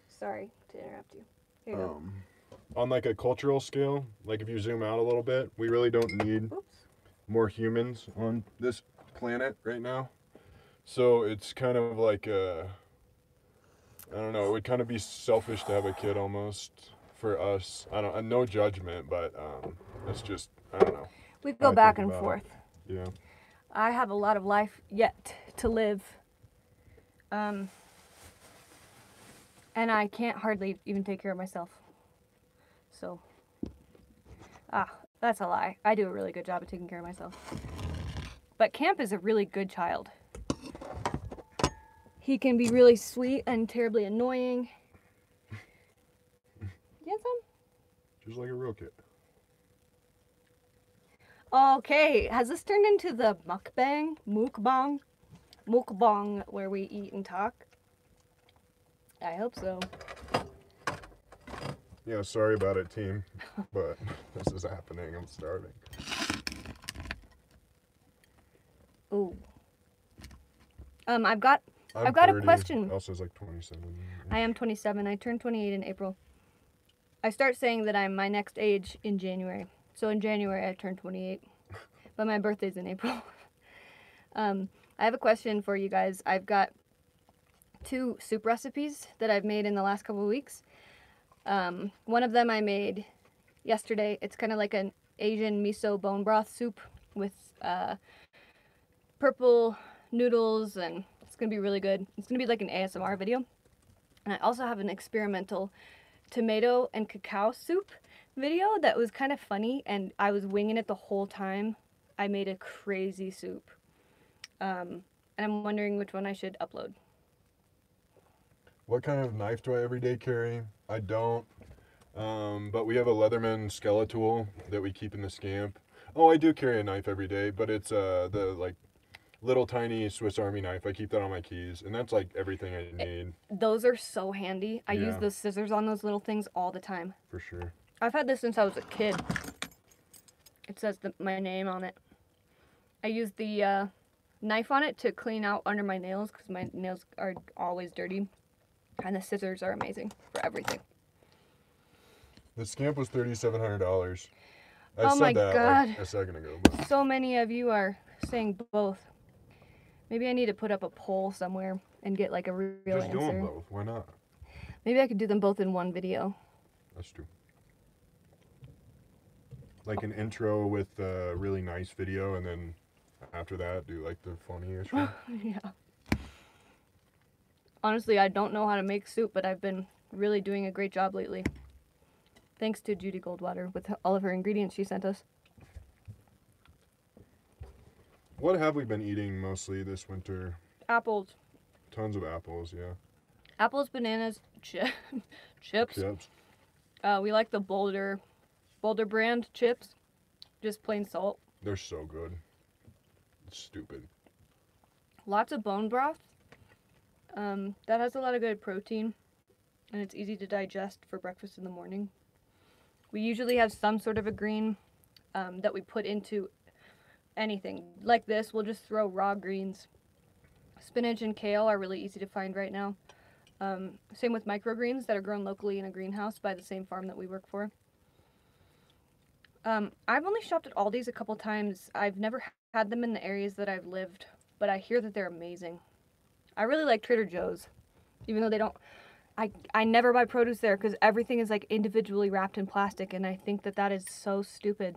S1: Sorry to interrupt you. Here you go.
S2: On like a cultural scale, like if you zoom out a little bit, we really don't need more humans on this planet right now. So it's kind of like I don't know, it would kind of be selfish to have a kid almost for us. No judgment, but it's just, I don't know.
S1: We go back and forth.
S2: Yeah.
S1: I have a lot of life yet to live. And I can't hardly even take care of myself. So, that's a lie. I do a really good job of taking care of myself. But Camp is a really good child. He can be really sweet and terribly annoying. You get some?
S2: Just like a real kid.
S1: Okay, has this turned into the mukbang, where we eat and talk? I hope so.
S2: Yeah, sorry about it, team, but this is happening. I'm starving.
S1: Ooh. I've got
S2: 30.
S1: a question.
S2: Elsa's like 27.
S1: I am 27. I turned 28 in April. I start saying that I'm my next age in January. So in January I turned 28, but my birthday's in April. I have a question for you guys. I've got 2 soup recipes that I've made in the last couple of weeks. One of them I made yesterday. It's kind of like an Asian miso bone broth soup with purple noodles, and it's gonna be really good. It's gonna be like an ASMR video. And I also have an experimental tomato and cacao soup video that was kind of funny, and I was winging it the whole time. I made a crazy soup. And I'm wondering which one I should upload.
S2: What kind of knife do I everyday carry? I don't. But we have a Leatherman Skeletool that we keep in the Scamp. Oh, I do carry a knife every day, but it's the like little tiny Swiss Army knife. I keep that on my keys, and that's like everything I need.
S1: Those are so handy. I use
S2: Yeah.
S1: those scissors on those little things all the time.
S2: For sure.
S1: I've had this since I was a kid. It says my name on it. I use the knife on it to clean out under my nails because my nails are always dirty. And the scissors are amazing for everything.
S2: The Scamp was $3,700. I
S1: Oh
S2: said
S1: my
S2: that
S1: God.
S2: like a second ago. But
S1: So many of you are saying both. Maybe I need to put up a poll somewhere and get like a real
S2: just do them
S1: answer.
S2: both. Why not?
S1: Maybe I could do them both in one video.
S2: That's true. Like an intro with a really nice video, and then after that, do like the funniest one.
S1: Yeah. Honestly, I don't know how to make soup, but I've been really doing a great job lately. Thanks to Judy Goldwater with all of her ingredients she sent us.
S2: What have we been eating mostly this winter?
S1: Apples.
S2: Tons of apples, yeah.
S1: Apples, bananas, chips.
S2: Chips.
S1: We like the Boulder brand chips. Just plain salt.
S2: They're so good. It's stupid.
S1: Lots of bone broth. That has a lot of good protein, and it's easy to digest for breakfast in the morning. We usually have some sort of a green that we put into anything. Like this, we'll just throw raw greens. Spinach and kale are really easy to find right now. Same with microgreens that are grown locally in a greenhouse by the same farm that we work for. I've only shopped at Aldi's a couple times. I've never had them in the areas that I've lived, but I hear that they're amazing. I really like Trader Joe's, even though they don't. I never buy produce there because everything is like individually wrapped in plastic, and I think that is so stupid.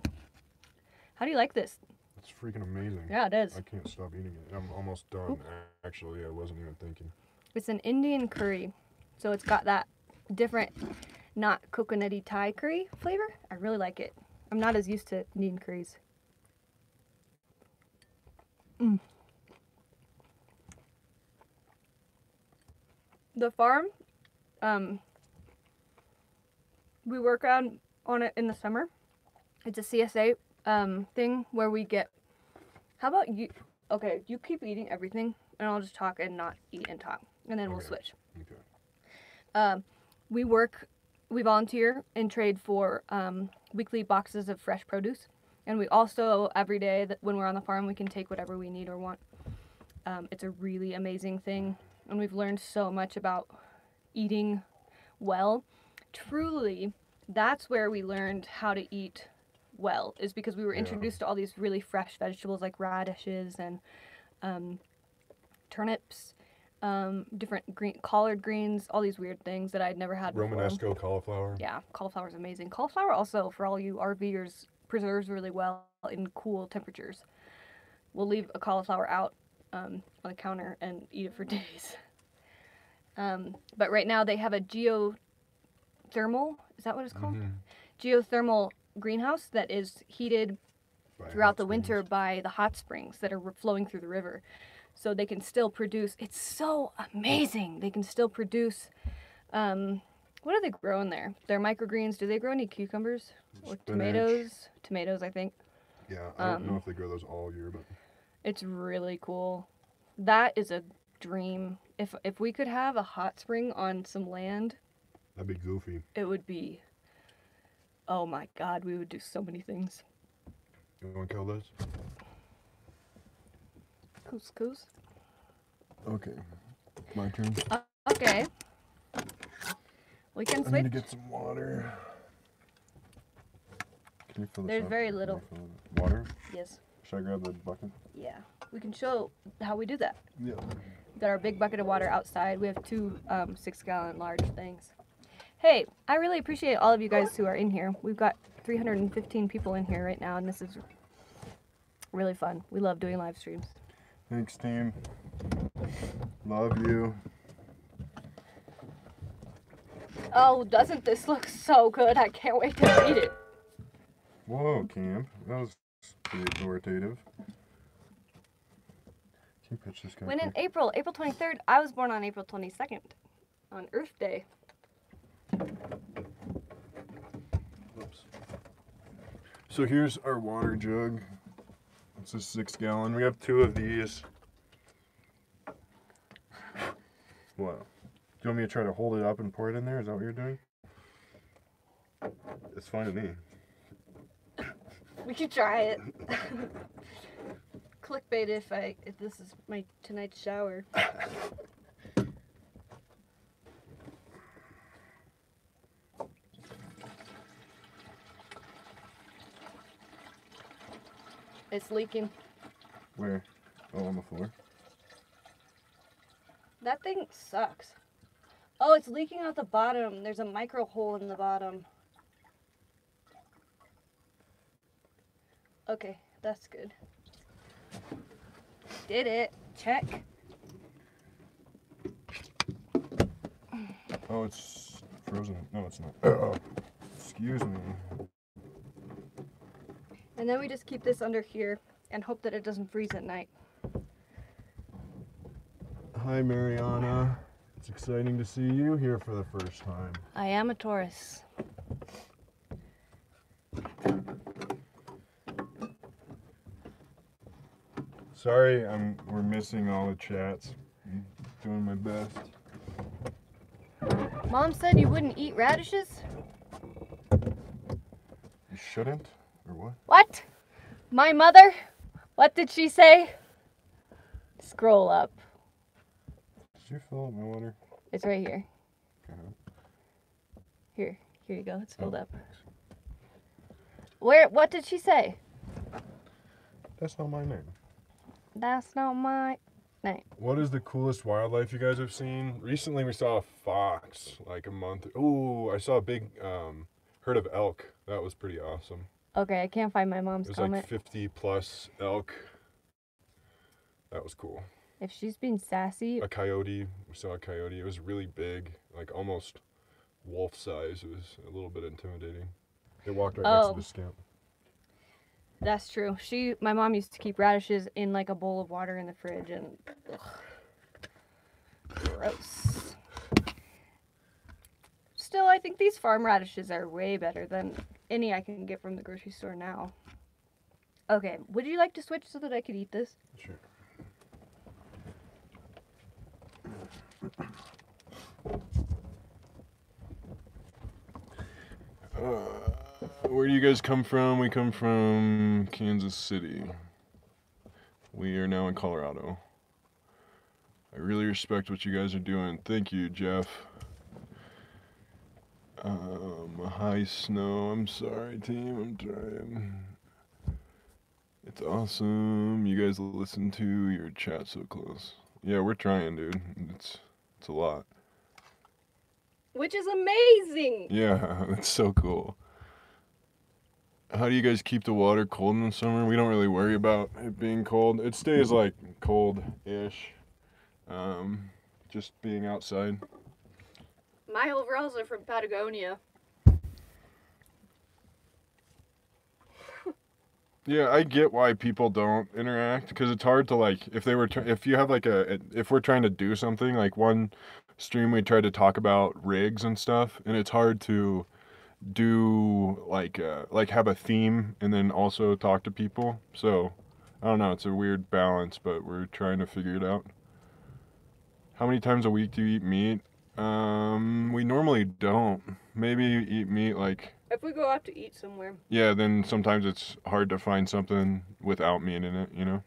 S1: How do you like this?
S2: It's freaking amazing.
S1: Yeah, it is.
S2: I can't stop eating it. I'm almost done. Actually, I wasn't even thinking.
S1: It's an Indian curry, so it's got that different, not coconutty Thai curry flavor. I really like it. I'm not as used to Indian curries. The farm, we work on it in the summer. It's a CSA thing where we get. How about you? Okay, you keep eating everything, and I'll just talk and not eat and talk, and then we'll switch.
S2: Okay.
S1: We volunteer and trade for weekly boxes of fresh produce, and we also every day that when we're on the farm we can take whatever we need or want. It's a really amazing thing, and we've learned so much about eating well. Truly, that's where we learned how to eat well, is because we were introduced to all these really fresh vegetables like radishes and turnips, different collard greens, all these weird things that I'd never had before.
S2: Romanesco cauliflower.
S1: Yeah, cauliflower's amazing. Cauliflower also, for all you RVers, preserves really well in cool temperatures. We'll leave a cauliflower out on the counter and eat it for days. But right now they have a geothermal, is that what it's called? Geothermal greenhouse that is heated throughout the winter by the hot springs that are flowing through the river. So they can still produce, it's so amazing. They can still produce, what do they grow in there? They're microgreens. Do they grow any cucumbers? Or tomatoes? Tomatoes, I think.
S2: Yeah, I don't know if they grow those all year, but
S1: it's really cool. That is a dream. If we could have a hot spring on some land,
S2: that'd be goofy.
S1: it would be, oh my God, we would do so many things.
S2: You want to kill this?
S1: Couscous.
S2: Okay, my turn.
S1: Okay. We can
S2: I
S1: switch.
S2: need to get some water. Can you fill this
S1: There's
S2: up?
S1: very
S2: Can I
S1: little.
S2: fill it? Water?
S1: Yes.
S2: Should I grab the bucket?
S1: Yeah. We can show how we do that.
S2: Yeah.
S1: We got our big bucket of water outside. We have two 6-gallon large things. Hey, I really appreciate all of you guys who are in here. We've got 315 people in here right now, and this is really fun. We love doing live streams.
S2: Thanks, team. Love you.
S1: Oh, doesn't this look so good? I can't wait to eat it.
S2: Whoa, Camp. That was pretty authoritative. Can you pitch this guy?
S1: When in
S2: quick?
S1: April 23rd, I was born on April 22nd, on Earth Day.
S2: Oops. So here's our water jug. It's a 6-gallon. We have 2 of these. Wow. Do you want me to try to hold it up and pour it in there? Is that what you're doing? It's fine to me.
S1: We could try it. Clickbait if this is my tonight's shower. It's leaking.
S2: Where? Oh, on the floor.
S1: That thing sucks. Oh, it's leaking out the bottom. There's a micro hole in the bottom. Okay, that's good. Did it. Check.
S2: Oh, it's frozen. No, it's not. Excuse me.
S1: And then we just keep this under here and hope that it doesn't freeze at night.
S2: Hi, Mariana. It's exciting to see you here for the first time.
S1: I am a Taurus.
S2: Sorry, we're missing all the chats. I'm doing my best.
S1: Mom said you wouldn't eat radishes?
S2: You shouldn't? Or what?
S1: What? My mother? What did she say? Scroll up.
S2: Did you fill up my water?
S1: It's right here.
S2: Okay.
S1: Here you go. It's filled up.
S2: Thanks.
S1: What did she say?
S2: That's not my name.
S1: That's not my name.
S2: What is the coolest wildlife you guys have seen? Recently we saw a fox, like a month. Ooh, I saw a big herd of elk. That was pretty awesome.
S1: Okay, I can't find my mom's
S2: It was
S1: comment.
S2: like 50 plus elk. That was cool.
S1: If she's being sassy,
S2: A coyote. We saw a coyote. It was really big, like almost wolf size. It was a little bit intimidating. It walked right next to the scamp.
S1: that's true. My mom used to keep radishes in like a bowl of water in the fridge and gross. Still, I think these farm radishes are way better than any I can get from the grocery store now. Okay, would you like to switch so that I could eat this?
S2: Sure. Where do you guys come from? We come from Kansas City. We are now in Colorado. I really respect what you guys are doing. Thank you, Jeff. Hi, Snow. I'm sorry, team. I'm trying. It's awesome. You guys listen to your chat so close. Yeah, we're trying, dude. It's a lot.
S1: Which is amazing!
S2: Yeah, that's so cool. How do you guys keep the water cold in the summer? We don't really worry about it being cold. It stays like cold-ish. Just being outside.
S1: My overalls are from Patagonia.
S2: Yeah, I get why people don't interact because it's hard to like if you have like if we're trying to do something like one stream we tried to talk about rigs and stuff and it's hard to do like have a theme and then also talk to people. So I don't know, it's a weird balance, but we're trying to figure it out. How many times a week do you eat meat? We normally don't. Maybe you eat meat like
S1: If we go out to eat somewhere.
S2: yeah, then sometimes it's hard to find something without meat in it, you know?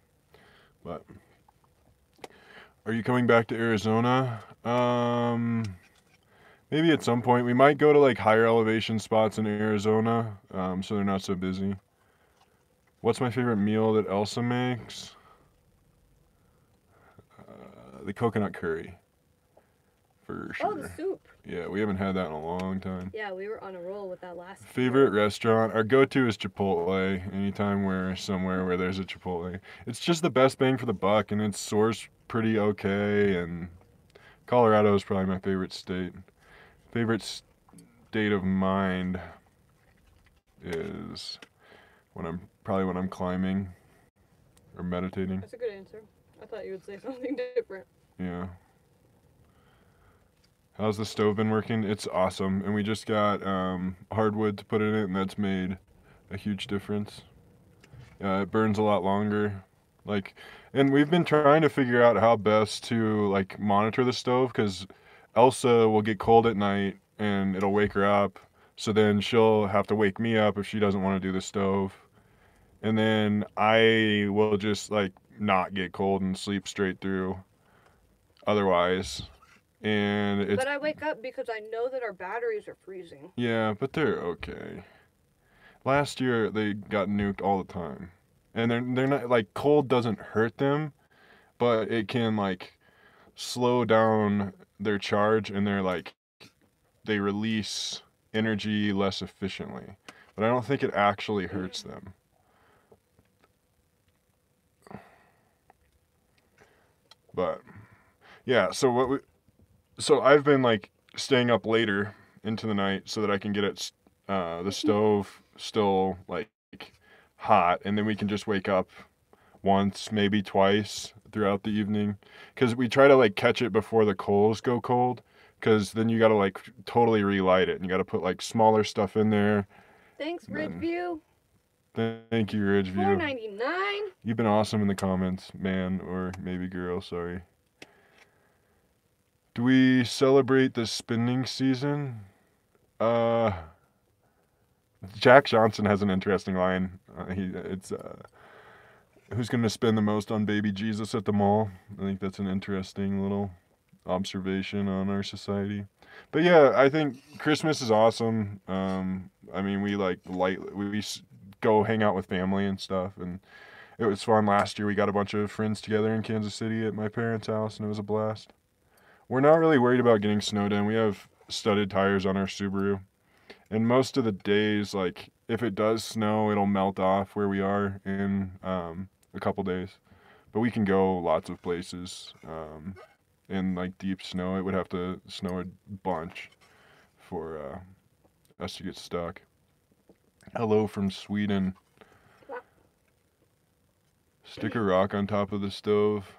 S2: But are you coming back to Arizona? Maybe at some point. We might go to like higher elevation spots in Arizona, so they're not so busy. What's my favorite meal that Elsa makes? The coconut curry. for
S1: Oh, the
S2: sure.
S1: soup.
S2: Yeah, we haven't had that in a long time.
S1: Yeah, we were on a roll with that last.
S2: Favorite restaurant? Our go-to is Chipotle. Anytime we're somewhere where there's a Chipotle, it's just the best bang for the buck, and it soars pretty okay. And Colorado is probably my favorite state. Favorite state of mind is when I'm climbing or meditating.
S1: That's a good answer. I thought you would say something different.
S2: Yeah. How's the stove been working? It's awesome, and we just got hardwood to put in it, and that's made a huge difference. It burns a lot longer. Like, and we've been trying to figure out how best to like monitor the stove because Elsa will get cold at night and it'll wake her up. So then she'll have to wake me up if she doesn't want to do the stove. And then I will just like not get cold and sleep straight through otherwise. And it's
S1: But I wake up because I know that our batteries are freezing.
S2: yeah, but they're okay. Last year they got nuked all the time. And they're not like cold doesn't hurt them, but it can like slow down their charge and they release energy less efficiently. But I don't think it actually hurts them. But yeah, so I've been like staying up later into the night so that I can get it the stove still like hot, and then we can just wake up once, maybe twice throughout the evening, because we try to like catch it before the coals go cold, because then you got to like totally relight it, and you got to put like smaller stuff in there.
S1: Thanks, Ridgeview.
S2: Thank you, Ridgeview.
S1: $4.99.
S2: You've been awesome in the comments, man, or maybe girl, sorry. Do we celebrate the spending season? Jack Johnson has an interesting line. Who's going to spend the most on baby Jesus at the mall? I think that's an interesting little observation on our society. But yeah, I think Christmas is awesome. I mean, we go hang out with family and stuff, and it was fun. Last year we got a bunch of friends together in Kansas City at my parents' house, and it was a blast. We're not really worried about getting snowed in. We have studded tires on our Subaru. And most of the days, like, if it does snow, it'll melt off where we are in a couple days. But we can go lots of places. In, like, deep snow, it would have to snow a bunch for us to get stuck. Hello from Sweden. Stick a rock on top of the stove.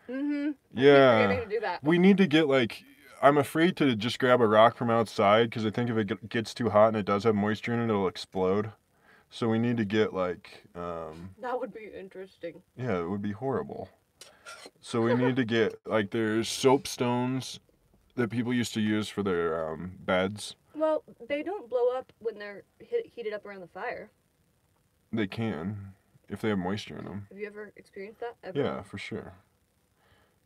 S1: Mm-hmm.
S2: Yeah.
S1: I keep forgetting to do that.
S2: We need to get, like... I'm afraid to just grab a rock from outside because I think if it gets too hot and it does have moisture in it, it'll explode. So we need to get like...
S1: that would be interesting.
S2: Yeah, it would be horrible. So we need to get, like, there's soapstones that people used to use for their beds.
S1: Well, they don't blow up when they're heated up around the fire.
S2: They can, if they have moisture in them.
S1: Have you ever experienced that? Ever?
S2: Yeah, for sure.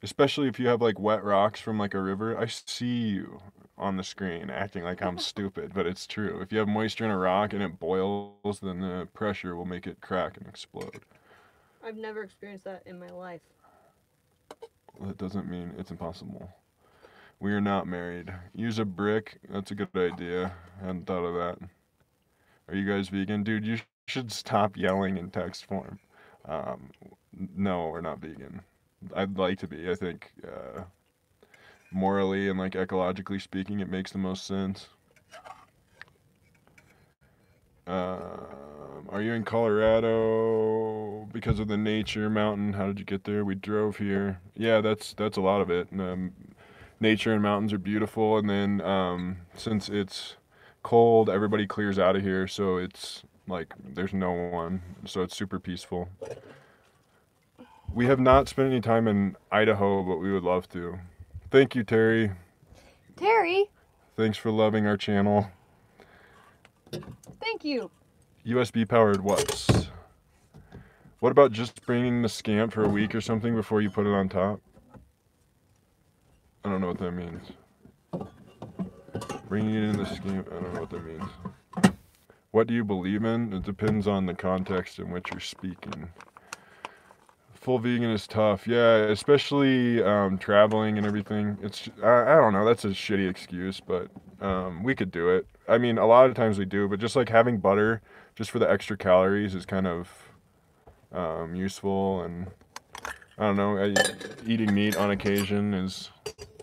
S2: Especially if you have like wet rocks from like a river. I see you on the screen acting like I'm stupid, but it's true. If you have moisture in a rock and it boils, then the pressure will make it crack and explode.
S1: I've never experienced that in my life.
S2: Well, that doesn't mean it's impossible. We are not married. Use a brick. That's a good idea. I hadn't thought of that. Are you guys vegan? Dude, you should stop yelling in text form. No, we're not vegan. I'd like to be. I think morally and like ecologically speaking, it makes the most sense. Are you in Colorado because of the nature mountain? How did you get there? We drove here. Yeah, that's a lot of it. Nature and mountains are beautiful, and then since it's cold, everybody clears out of here, so it's like there's no one, so it's super peaceful. We have not spent any time in Idaho, but we would love to. Thank you, Terry.
S1: Terry!
S2: Thanks for loving our channel.
S1: Thank you.
S2: USB powered what? What about just bringing the Scamp for a week or something before you put it on top? I don't know what that means. Bringing it in the Scamp, I don't know what that means. What do you believe in? It depends on the context in which you're speaking. full vegan is tough. Yeah, especially traveling and everything. I don't know. That's a shitty excuse, but we could do it. I mean, a lot of times we do, but just like having butter, just for the extra calories, is kind of useful. And I don't know. Eating meat on occasion is,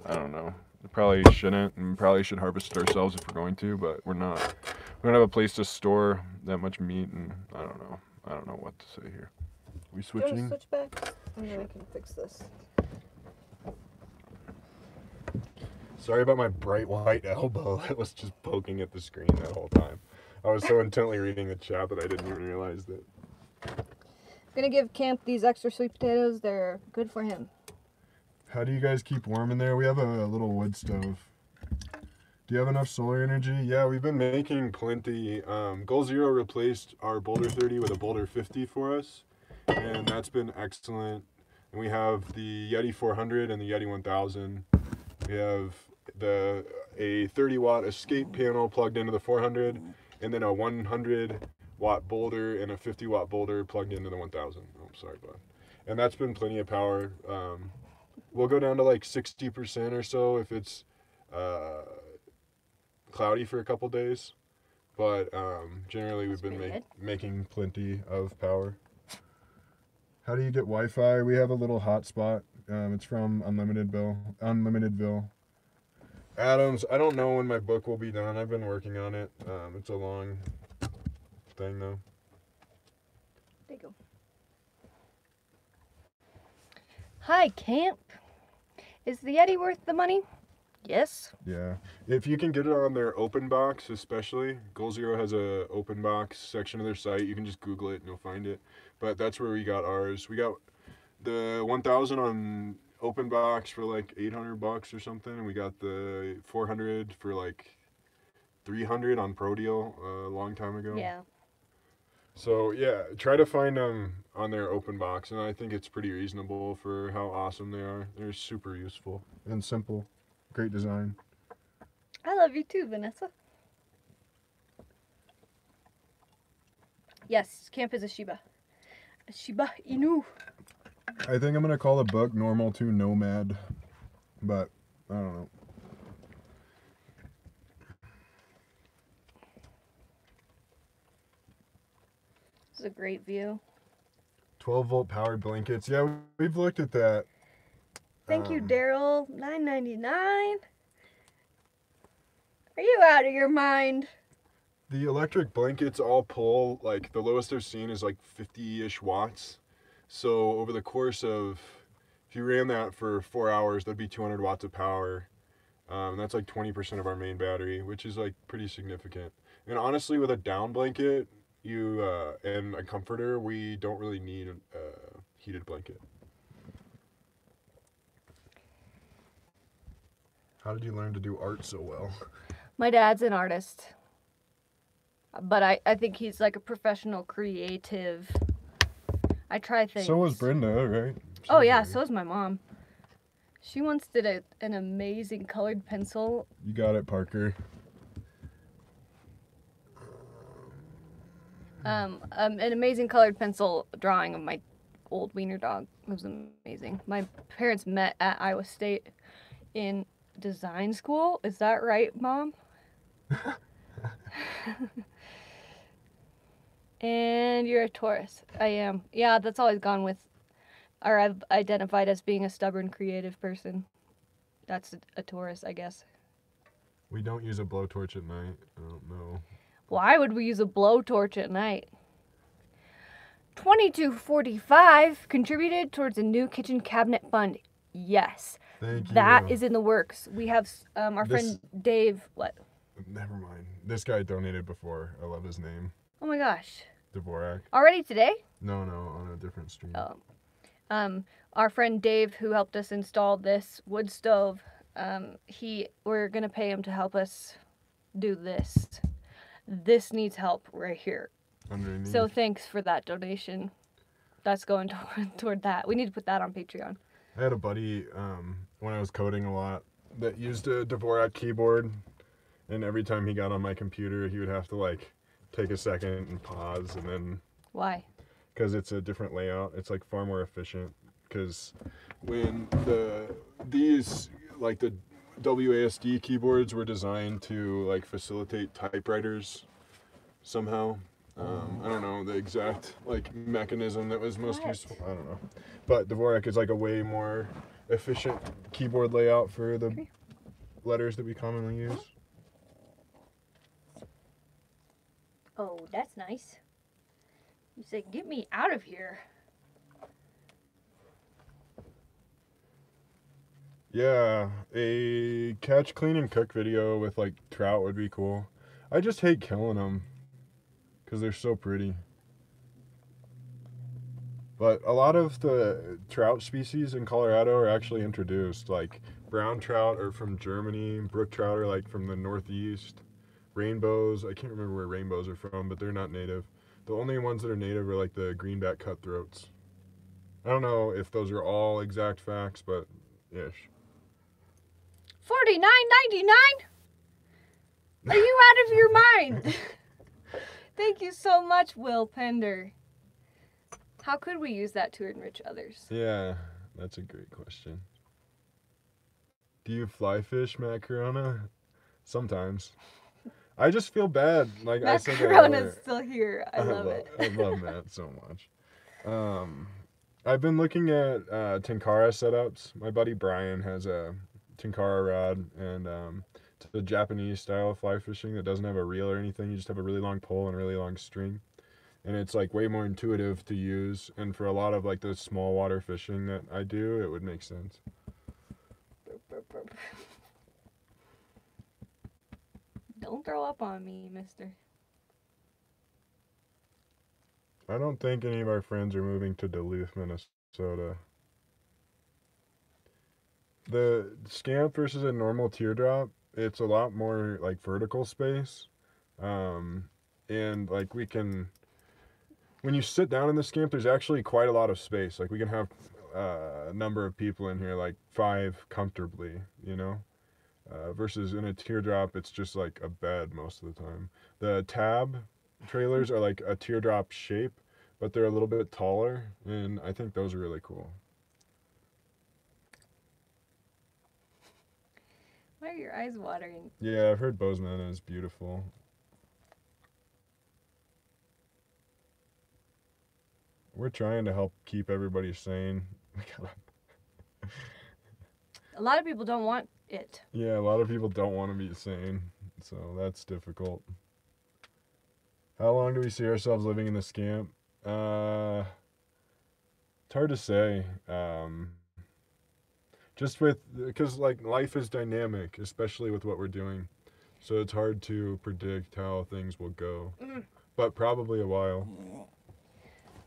S2: I don't know. We probably shouldn't, and probably should harvest it ourselves if we're going to, but we're not. We don't have a place to store that much meat, and I don't know. I don't know what to say here. We
S1: Do you want
S2: switching?
S1: to switch back? And then I can fix this.
S2: Sorry about my bright white elbow that was just poking at the screen that whole time. I was so intently reading the chat that I didn't even realize that.
S1: I'm gonna give Camp these extra sweet potatoes. They're good for him.
S2: How do you guys keep warm in there? We have a little wood stove. Do you have enough solar energy? Yeah, we've been making plenty. Goal Zero replaced our Boulder 30 with a Boulder 50 for us, and that's been excellent. And we have the Yeti 400 and the Yeti 1000. We have a 30-watt escape panel plugged into the 400, and then a 100-watt Boulder and a 50-watt Boulder plugged into the 1000. Oh, sorry, bud. And that's been plenty of power. We'll go down to like 60% or so if it's cloudy for a couple days, but generally we've been making plenty of power. How do you get Wi-Fi? We have a little hotspot. It's from Unlimitedville. Adams, I don't know when my book will be done. I've been working on it. It's a long thing though.
S1: There you go. Hi, Camp. Is the Yeti worth the money? Yes.
S2: Yeah. If you can get it on their open box, especially, Goal Zero has a open box section of their site. You can just Google it and you'll find it. But that's where we got ours. We got the 1000 on open box for like $800 or something, and we got the 400 for like 300 on Pro Deal a long time ago.
S1: Yeah.
S2: So yeah, try to find them on their open box, and I think it's pretty reasonable for how awesome they are. They're super useful and simple. Great design.
S1: I love you too, Vanessa. Yes, Camp is a Shiba. A Shiba Inu.
S2: I think I'm gonna call the book Normal to Nomad, but I don't know.
S1: This is a great view.
S2: 12-volt powered blankets. Yeah, we've looked at that.
S1: Thank you, Daryl. $9.99. Are you out of your mind?
S2: The electric blankets all pull, like, the lowest I've seen is like 50-ish watts. So over the course of, if you ran that for 4 hours, that'd be 200 watts of power. That's like 20% of our main battery, which is like pretty significant. And honestly, with a down blanket and a comforter, we don't really need a heated blanket. How did you learn to do art so well?
S1: My dad's an artist. But I think he's like a professional creative. I try things.
S2: So was Brenda, right?
S1: Oh yeah, so is my mom. She once did an amazing colored pencil.
S2: You got it, Parker.
S1: An amazing colored pencil drawing of my old wiener dog. It was amazing. My parents met at Iowa State in design school. Is that right, Mom? And you're a Taurus. I am. Yeah, that's always gone with, or I've identified as being a stubborn, creative person. That's a Taurus, I guess.
S2: We don't use a blowtorch at night. I don't know.
S1: Why would we use a blowtorch at night? 2245 contributed towards a new kitchen cabinet fund. Yes.
S2: Thank you.
S1: That is in the works. We have our friend Dave. What?
S2: Never mind. This guy donated before. I love his name.
S1: Oh my gosh.
S2: Dvorak.
S1: Already today?
S2: No, on a different stream.
S1: Oh. Our friend Dave, who helped us install this wood stove, we're gonna pay him to help us do this. This needs help right here.
S2: Underneath.
S1: So thanks for that donation. That's going toward that. We need to put that on Patreon.
S2: I had a buddy when I was coding a lot that used a Dvorak keyboard, and every time he got on my computer, he would have to like take a second and pause, and then.
S1: Why?
S2: because it's a different layout. It's like far more efficient because when these like the WASD keyboards were designed to like facilitate typewriters somehow. I don't know the exact like mechanism that was most useful. I don't know, but Dvorak is like a way more efficient keyboard layout for the letters that we commonly use.
S1: Oh, that's nice. You said, "Get me out of here."
S2: Yeah, a catch, clean, and cook video with like trout would be cool. I just hate killing them because they're so pretty. But a lot of the trout species in Colorado are actually introduced. Like brown trout are from Germany, brook trout are like from the Northeast. Rainbows, I can't remember where rainbows are from, but they're not native. The only ones that are native are like the greenback cutthroats. I don't know if those are all exact facts, but ish.
S1: $49.99? Are you out of your mind? Thank you so much, Will Pender. How could we use that to enrich others?
S2: Yeah, that's a great question. Do you fly fish, Matt Corona? Sometimes. I just feel bad. Like I
S1: Matt
S2: said
S1: Corona's still here. I love it.
S2: I love Matt so much. I've been looking at Tenkara setups. My buddy Brian has a Tenkara rod, and it's the Japanese style of fly fishing that doesn't have a reel or anything. You just have a really long pole and a really long string. And it's like way more intuitive to use, and for a lot of like the small water fishing that I do, it would make sense.
S1: Don't throw up on me, mister.
S2: I don't think any of our friends are moving to Duluth, Minnesota. The Scamp versus a normal teardrop, it's a lot more like vertical space. And like we can, when you sit down in the Scamp, there's actually quite a lot of space. Like we can have a number of people in here, like 5 comfortably, you know? Versus in a teardrop, it's just like a bed most of the time. The tab trailers are like a teardrop shape, but they're a little bit taller, and I think those are really cool.
S1: Why are your eyes watering?
S2: Yeah, I've heard Bozeman is beautiful. We're trying to help keep everybody sane.
S1: A lot of people don't want it.
S2: Yeah, a lot of people don't want to be sane, so that's difficult. How long do we see ourselves living in the Scamp? It's hard to say. Just because like life is dynamic, especially with what we're doing, so it's hard to predict how things will go. But probably a while.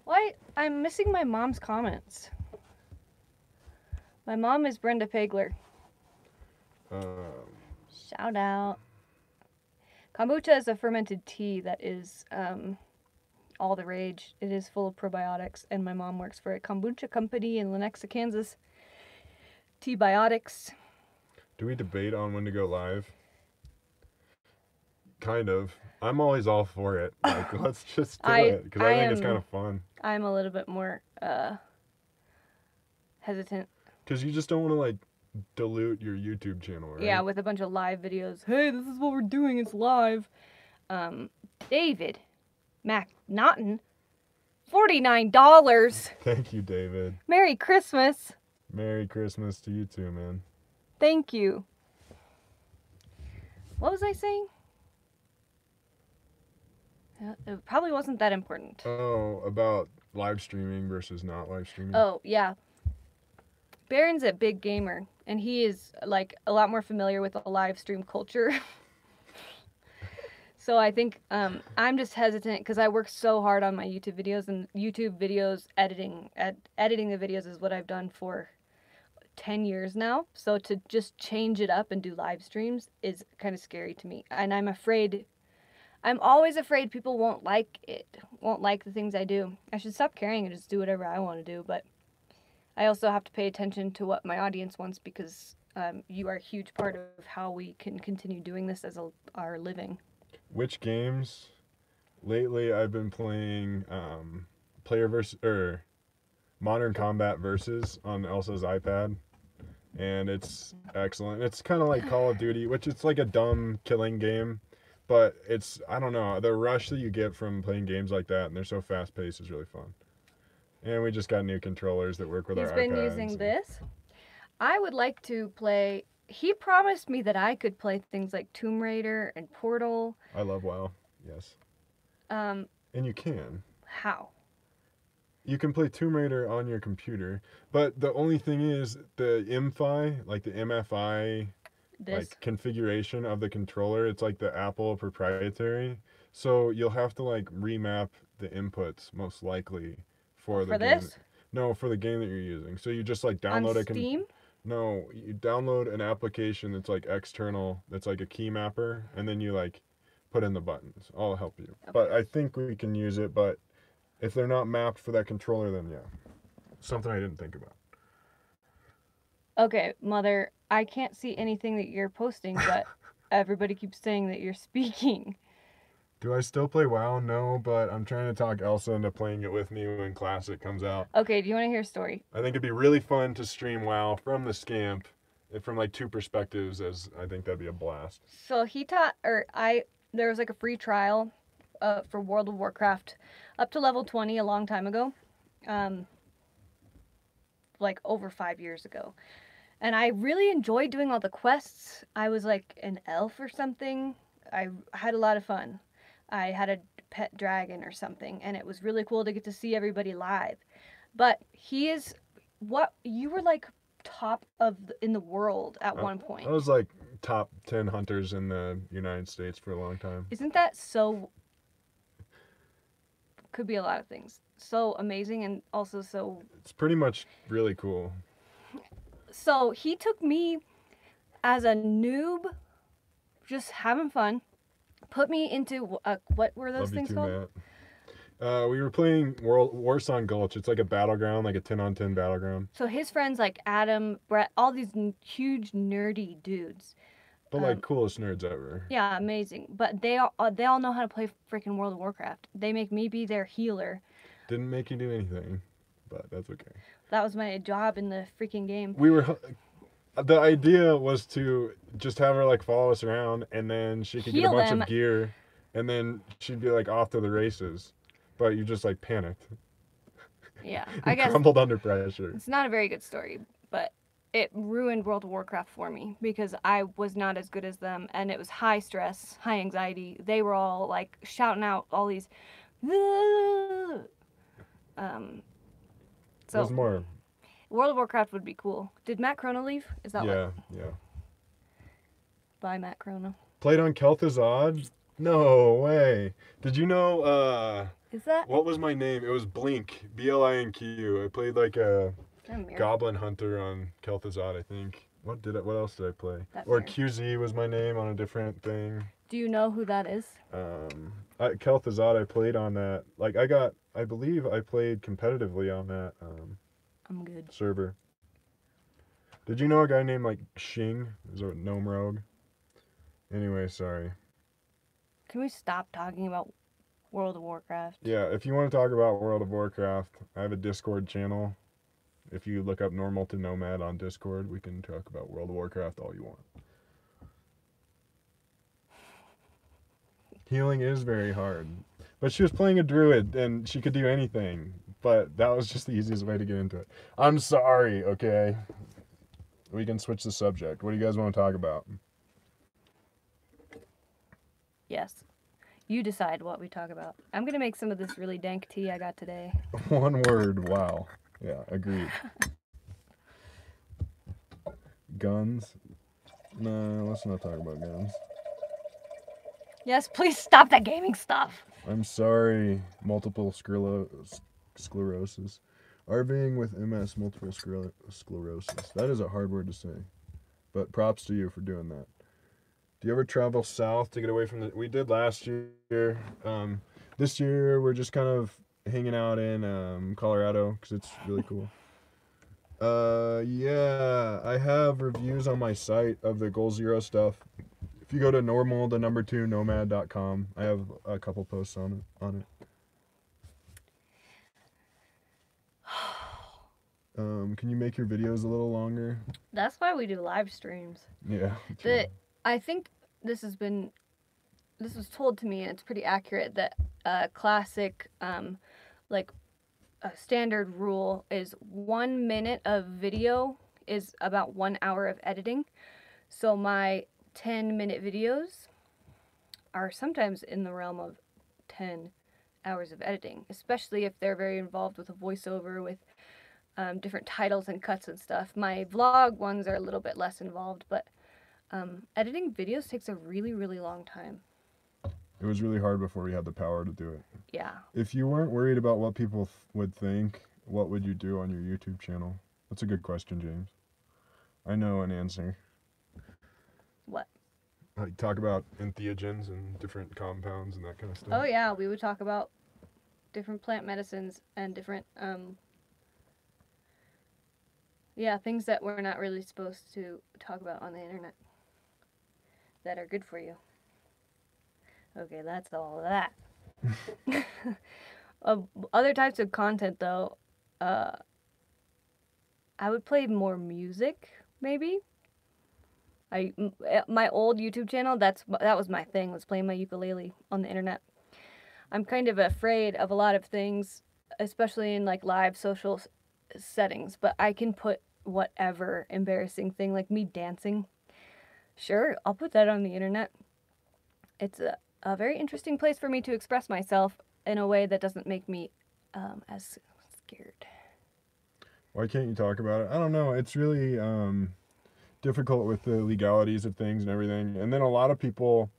S1: Why? I'm missing my mom's comments. My mom is Brenda Pagler. Shout out. Kombucha is a fermented tea that is all the rage. It is full of probiotics, and my mom works for a kombucha company in Lenexa, Kansas. Tea-biotics.
S2: Do we debate on when to go live? Kind of. I'm always all for it. Like, let's just do it, because I think it's kind of fun.
S1: I'm a little bit more hesitant.
S2: Because you just don't want to, like, dilute your YouTube channel, right?
S1: Yeah, with a bunch of live videos. Hey, this is what we're doing. It's live. David McNaughton, $49.
S2: Thank you, David.
S1: Merry Christmas.
S2: Merry Christmas to you too, man.
S1: Thank you. What was I saying? It probably wasn't that important.
S2: Oh, about live streaming versus not live streaming.
S1: Oh, yeah. Barron's a big gamer, and he is, like, a lot more familiar with the live stream culture. So I think I'm just hesitant because I work so hard on my YouTube videos, and YouTube videos editing the videos is what I've done for 10 years now. So to just change it up and do live streams is kind of scary to me. And I'm always afraid people won't like it, won't like the things I do. I should stop caring and just do whatever I want to do. But I also have to pay attention to what my audience wants, because you are a huge part of how we can continue doing this as our living.
S2: Which games? Lately, I've been playing player versus or Modern Combat Versus on Elsa's iPad, and it's excellent. It's kind of like Call of Duty, which it's like a dumb killing game, but it's, I don't know, the rush that you get from playing games like that, and they're so fast paced, is really fun. And we just got new controllers that work with
S1: He's
S2: our
S1: been
S2: iPads.
S1: using this. I would like to play. He promised me that I could play things like Tomb Raider and Portal.
S2: I love WoW. Yes.
S1: Um,
S2: And you can.
S1: how?
S2: You can play Tomb Raider on your computer, but the only thing is the MFI, like the MFI,
S1: This.
S2: like configuration of the controller, it's like the Apple proprietary. So you'll have to like remap the inputs most likely for the game.
S1: this?
S2: No, for the game that you're using. So you just like
S1: On
S2: download
S1: Steam?
S2: No, you download an application that's like external, that's like a key mapper, and then you like put in the buttons. I'll help you.
S1: Okay.
S2: But I think we can use it, but if they're not mapped for that controller, then yeah. Something I didn't think about.
S1: Okay, Mother, I can't see anything that you're posting, but everybody keeps saying that you're speaking.
S2: Do I still play WoW? No, but I'm trying to talk Elsa into playing it with me when Classic comes out.
S1: Okay, do you want to hear a story?
S2: I think it'd be really fun to stream WoW from the Scamp, from like two perspectives, as I think that'd be a blast.
S1: So there was like a free trial for World of Warcraft up to level 20 a long time ago. Like over 5 years ago. And I really enjoyed doing all the quests. I was like an elf or something. I had a lot of fun. I had a pet dragon or something, and it was really cool to get to see everybody live. But you were like top in the world at one point.
S2: I was like top 10 hunters in the United States for a long time.
S1: Isn't that so? Could be a lot of things. So amazing and also so.
S2: It's pretty much really cool.
S1: So he took me as a noob, just having fun, put me into what were those things called?
S2: Matt. We were playing Warsong Gulch. It's like a battleground, like a 10-on-10 battleground.
S1: So his friends like Adam, Brett, all these huge nerdy dudes.
S2: But like coolest nerds ever.
S1: Yeah, amazing. But they all know how to play freaking World of Warcraft. They make me be their healer.
S2: Didn't make you do anything, but that's okay.
S1: That was my job in the freaking game.
S2: The idea was to just have her like follow us around, and then she could get a bunch of gear, and then she'd be like off to the races. But you just like panicked.
S1: Yeah, I guess
S2: crumbled under pressure.
S1: It's not a very good story, but it ruined World of Warcraft for me because I was not as good as them, and it was high stress, high anxiety. They were all like shouting out all these. So
S2: There's more.
S1: World of Warcraft would be cool. Did Matt Chrono leave? Is that
S2: yeah?
S1: Bye, Matt Chrono.
S2: Played on Kel'Thuzad? No way. Did you know?
S1: Is that?
S2: What was my name? It was Blink. BLINQ. I played like a goblin hunter on Kel'Thuzad, I think. What else did I play? QZ was my name on a different thing.
S1: Do you know who that is?
S2: Kel'Thuzad, I played on that. Like I believe I played competitively on that.
S1: I'm good.
S2: Server. Did you know a guy named like Shing? Is a gnome rogue? Anyway, sorry.
S1: Can we stop talking about World of Warcraft?
S2: Yeah, if you want to talk about World of Warcraft, I have a Discord channel. If you look up Normal to Nomad on Discord, we can talk about World of Warcraft all you want. Healing is very hard. But she was playing a druid, and she could do anything. But that was just the easiest way to get into it. I'm sorry, okay? We can switch the subject. What do you guys want to talk about?
S1: Yes. You decide what we talk about. I'm going to make some of this really dank tea I got today.
S2: One word, wow. Yeah, agreed. Guns? No, let's not talk about guns.
S1: Yes, please stop that gaming stuff.
S2: I'm sorry, multiple sclerosis. RVing with MS, multiple sclerosis. That is a hard word to say. But props to you for doing that. Do you ever travel south to get away from we did last year. This year we're just kind of hanging out in Colorado because it's really cool. Yeah, I have reviews on my site of the Goal Zero stuff. If you go to nomad.com, I have a couple posts on it. Can you make your videos a little longer?
S1: That's why we do live streams.
S2: Yeah.
S1: I think this was told to me, and it's pretty accurate, that a classic, like a standard rule is 1 minute of video is about 1 hour of editing. So my 10-minute videos are sometimes in the realm of 10 hours of editing, especially if they're very involved with a voiceover, with different titles and cuts and stuff. My vlog ones are a little bit less involved, but editing videos takes a really, really long time.
S2: It was really hard before we had the power to do it.
S1: Yeah.
S2: If you weren't worried about what people would think, what would you do on your YouTube channel? That's a good question, James. I know an answer.
S1: What?
S2: Like talk about entheogens and different compounds and that kind of stuff.
S1: Oh yeah, we would talk about different plant medicines and different things that we're not really supposed to talk about on the internet that are good for you. Okay, that's all of that. Other types of content, though, I would play more music, maybe. My old YouTube channel, that was my thing, was playing my ukulele on the internet. I'm kind of afraid of a lot of things, especially in like live social settings, but I can put whatever embarrassing thing, like me dancing. Sure, I'll put that on the internet. It's a very interesting place for me to express myself in a way that doesn't make me as scared.
S2: Why can't you talk about it? I don't know. It's really difficult with the legalities of things and everything. And then a lot of people,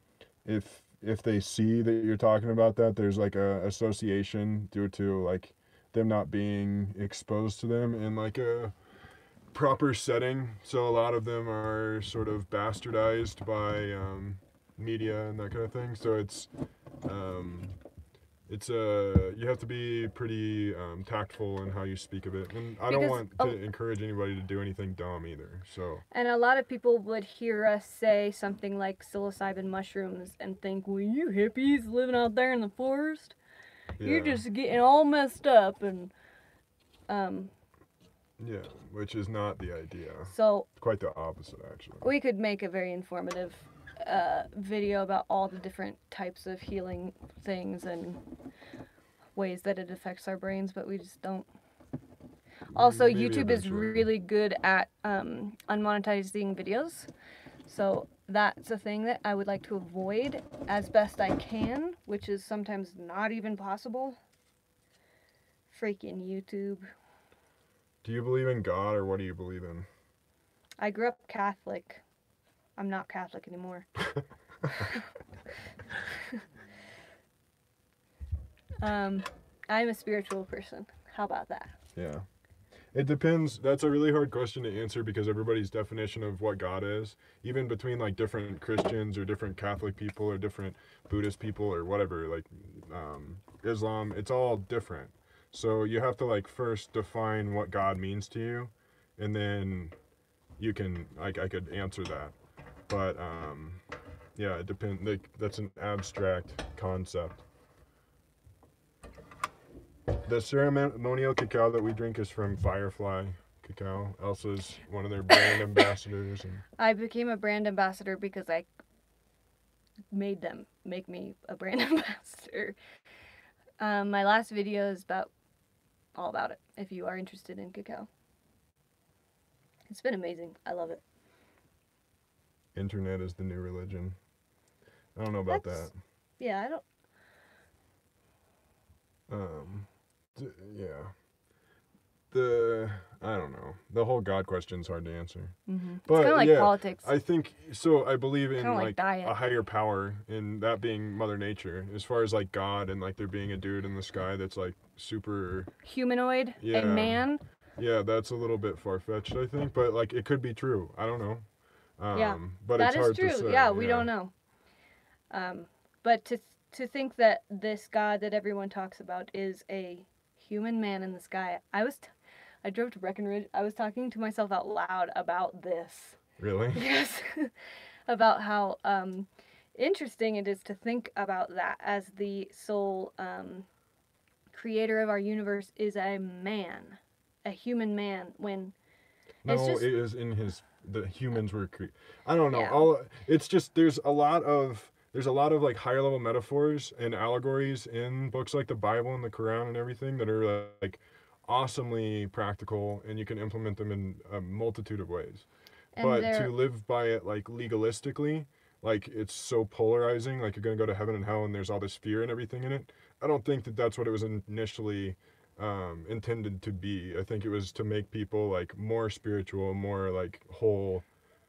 S2: if they see that you're talking about that, there's like a association due to like them not being exposed to them in like a proper setting. So a lot of them are sort of bastardized by media and that kind of thing. So it's you have to be pretty tactful in how you speak of it, and I don't want to encourage anybody to do anything dumb either. So. And
S1: a lot of people would hear us say something like psilocybin mushrooms and think, "Well, you hippies living out there in the forest, you're just getting all messed up," and
S2: yeah, which is not the idea.
S1: So
S2: quite the opposite, actually.
S1: We could make a very informative video about all the different types of healing things and ways that it affects our brains, but we just don't. Also, maybe YouTube is really good at unmonetizing videos, so that's a thing that I would like to avoid as best I can, which is sometimes not even possible. Freaking YouTube.
S2: Do you believe in God, or what do you believe in?
S1: I grew up Catholic. I'm not Catholic anymore. I'm a spiritual person. How about that?
S2: Yeah. It depends. That's a really hard question to answer because everybody's definition of what God is, even between like different Christians or different Catholic people or different Buddhist people or whatever, like Islam, it's all different. So you have to like first define what God means to you, and then you can, like, I could answer that. But yeah, it depends. Like, that's an abstract concept. The ceremonial cacao that we drink is from Firefly Cacao. Elsa's one of their brand ambassadors. And
S1: I became a brand ambassador because I made them make me a brand ambassador. My last video is all about it, if you are interested in cacao. It's been amazing. I love it.
S2: Internet is the new religion. I don't know about that.
S1: Yeah, I don't.
S2: Yeah. I don't know. The whole God question's hard to answer.
S1: Mm-hmm. But it's kind of like politics.
S2: I think so. I believe in
S1: like
S2: a higher power, and that being Mother Nature. As far as like God and like there being a dude in the sky that's like super
S1: humanoid, a man.
S2: Yeah, that's a little bit far-fetched, I think, but like it could be true. I don't know.
S1: Yeah,
S2: but
S1: that
S2: it's hard
S1: is true.
S2: To say.
S1: Yeah, we don't know. But to think that this God that everyone talks about is a human man in the sky. I drove to Breckenridge. I was talking to myself out loud about this.
S2: Really?
S1: Yes. About how interesting it is to think about that, as the sole creator of our universe is a man. a human man when
S2: No,
S1: it's just
S2: it is in the humans were I don't know.
S1: yeah.
S2: It's just there's a lot of like higher level metaphors and allegories in books like the Bible and the Quran and everything that are like awesomely practical, and you can implement them in a multitude of ways.
S1: And
S2: But
S1: they're
S2: to live by it like legalistically, like it's so polarizing, like you're gonna go to heaven and hell, and there's all this fear and everything in it. I don't think that that's what it was initially intended to be. I think it was to make people like more spiritual, more like whole,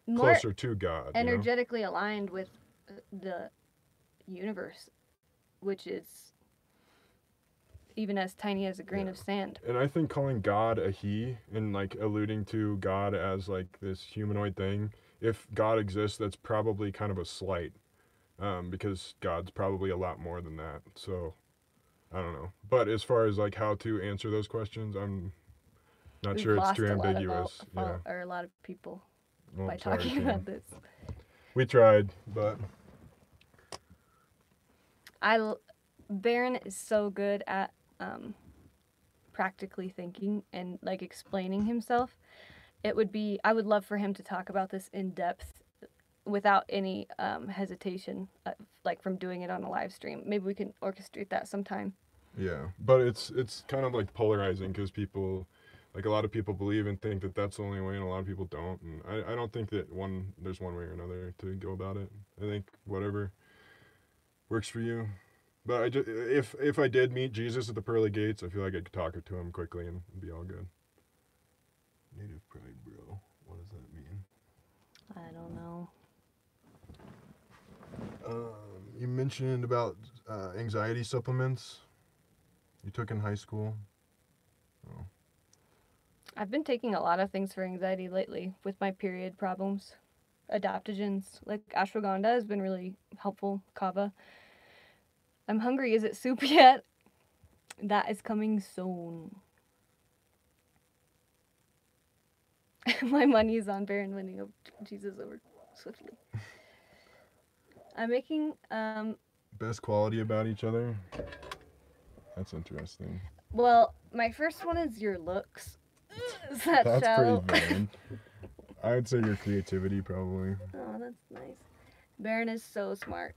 S1: more
S2: closer to God. You know?
S1: energetically aligned with the universe, which is even as tiny as a grain
S2: Yeah.
S1: of sand.
S2: And I think calling God a he and like alluding to God as like this humanoid thing, if God exists, that's probably kind of a slight, because God's probably a lot more than that. So I don't know. But as far as like how to answer those questions, I'm not
S1: We've
S2: sure it's
S1: lost
S2: too
S1: a lot of
S2: ambiguous. Yeah.
S1: or a lot of people
S2: Well,
S1: by
S2: sorry,
S1: talking
S2: Kim.
S1: about this.
S2: We tried, but
S1: Barron is so good at practically thinking and like explaining himself. I would love for him to talk about this in depth without any hesitation, like from doing it on a live stream. Maybe we can orchestrate that sometime.
S2: yeah. But it's kind of like polarizing because people, like a lot of people believe and think that that's the only way, and a lot of people don't. And I don't think that there's one way or another to go about it. I think whatever works for you. But if I did meet Jesus at the pearly gates, I feel like I could talk to him quickly and it'd be all good. Native pride, bro. What does that mean?
S1: I don't know.
S2: You mentioned about anxiety supplements you took in high school. Oh.
S1: I've been taking a lot of things for anxiety lately with my period problems. Adaptogens like ashwagandha has been really helpful. Kava. I'm hungry. Is it soup yet? That is coming soon. My money is on Barron winning Jesus over swiftly. I'm making
S2: Best quality about each other. That's interesting.
S1: well, my first one is your looks. Is that
S2: That's
S1: shallow?
S2: pretty vain. I'd say your creativity probably.
S1: Oh, that's nice. Barron is so smart.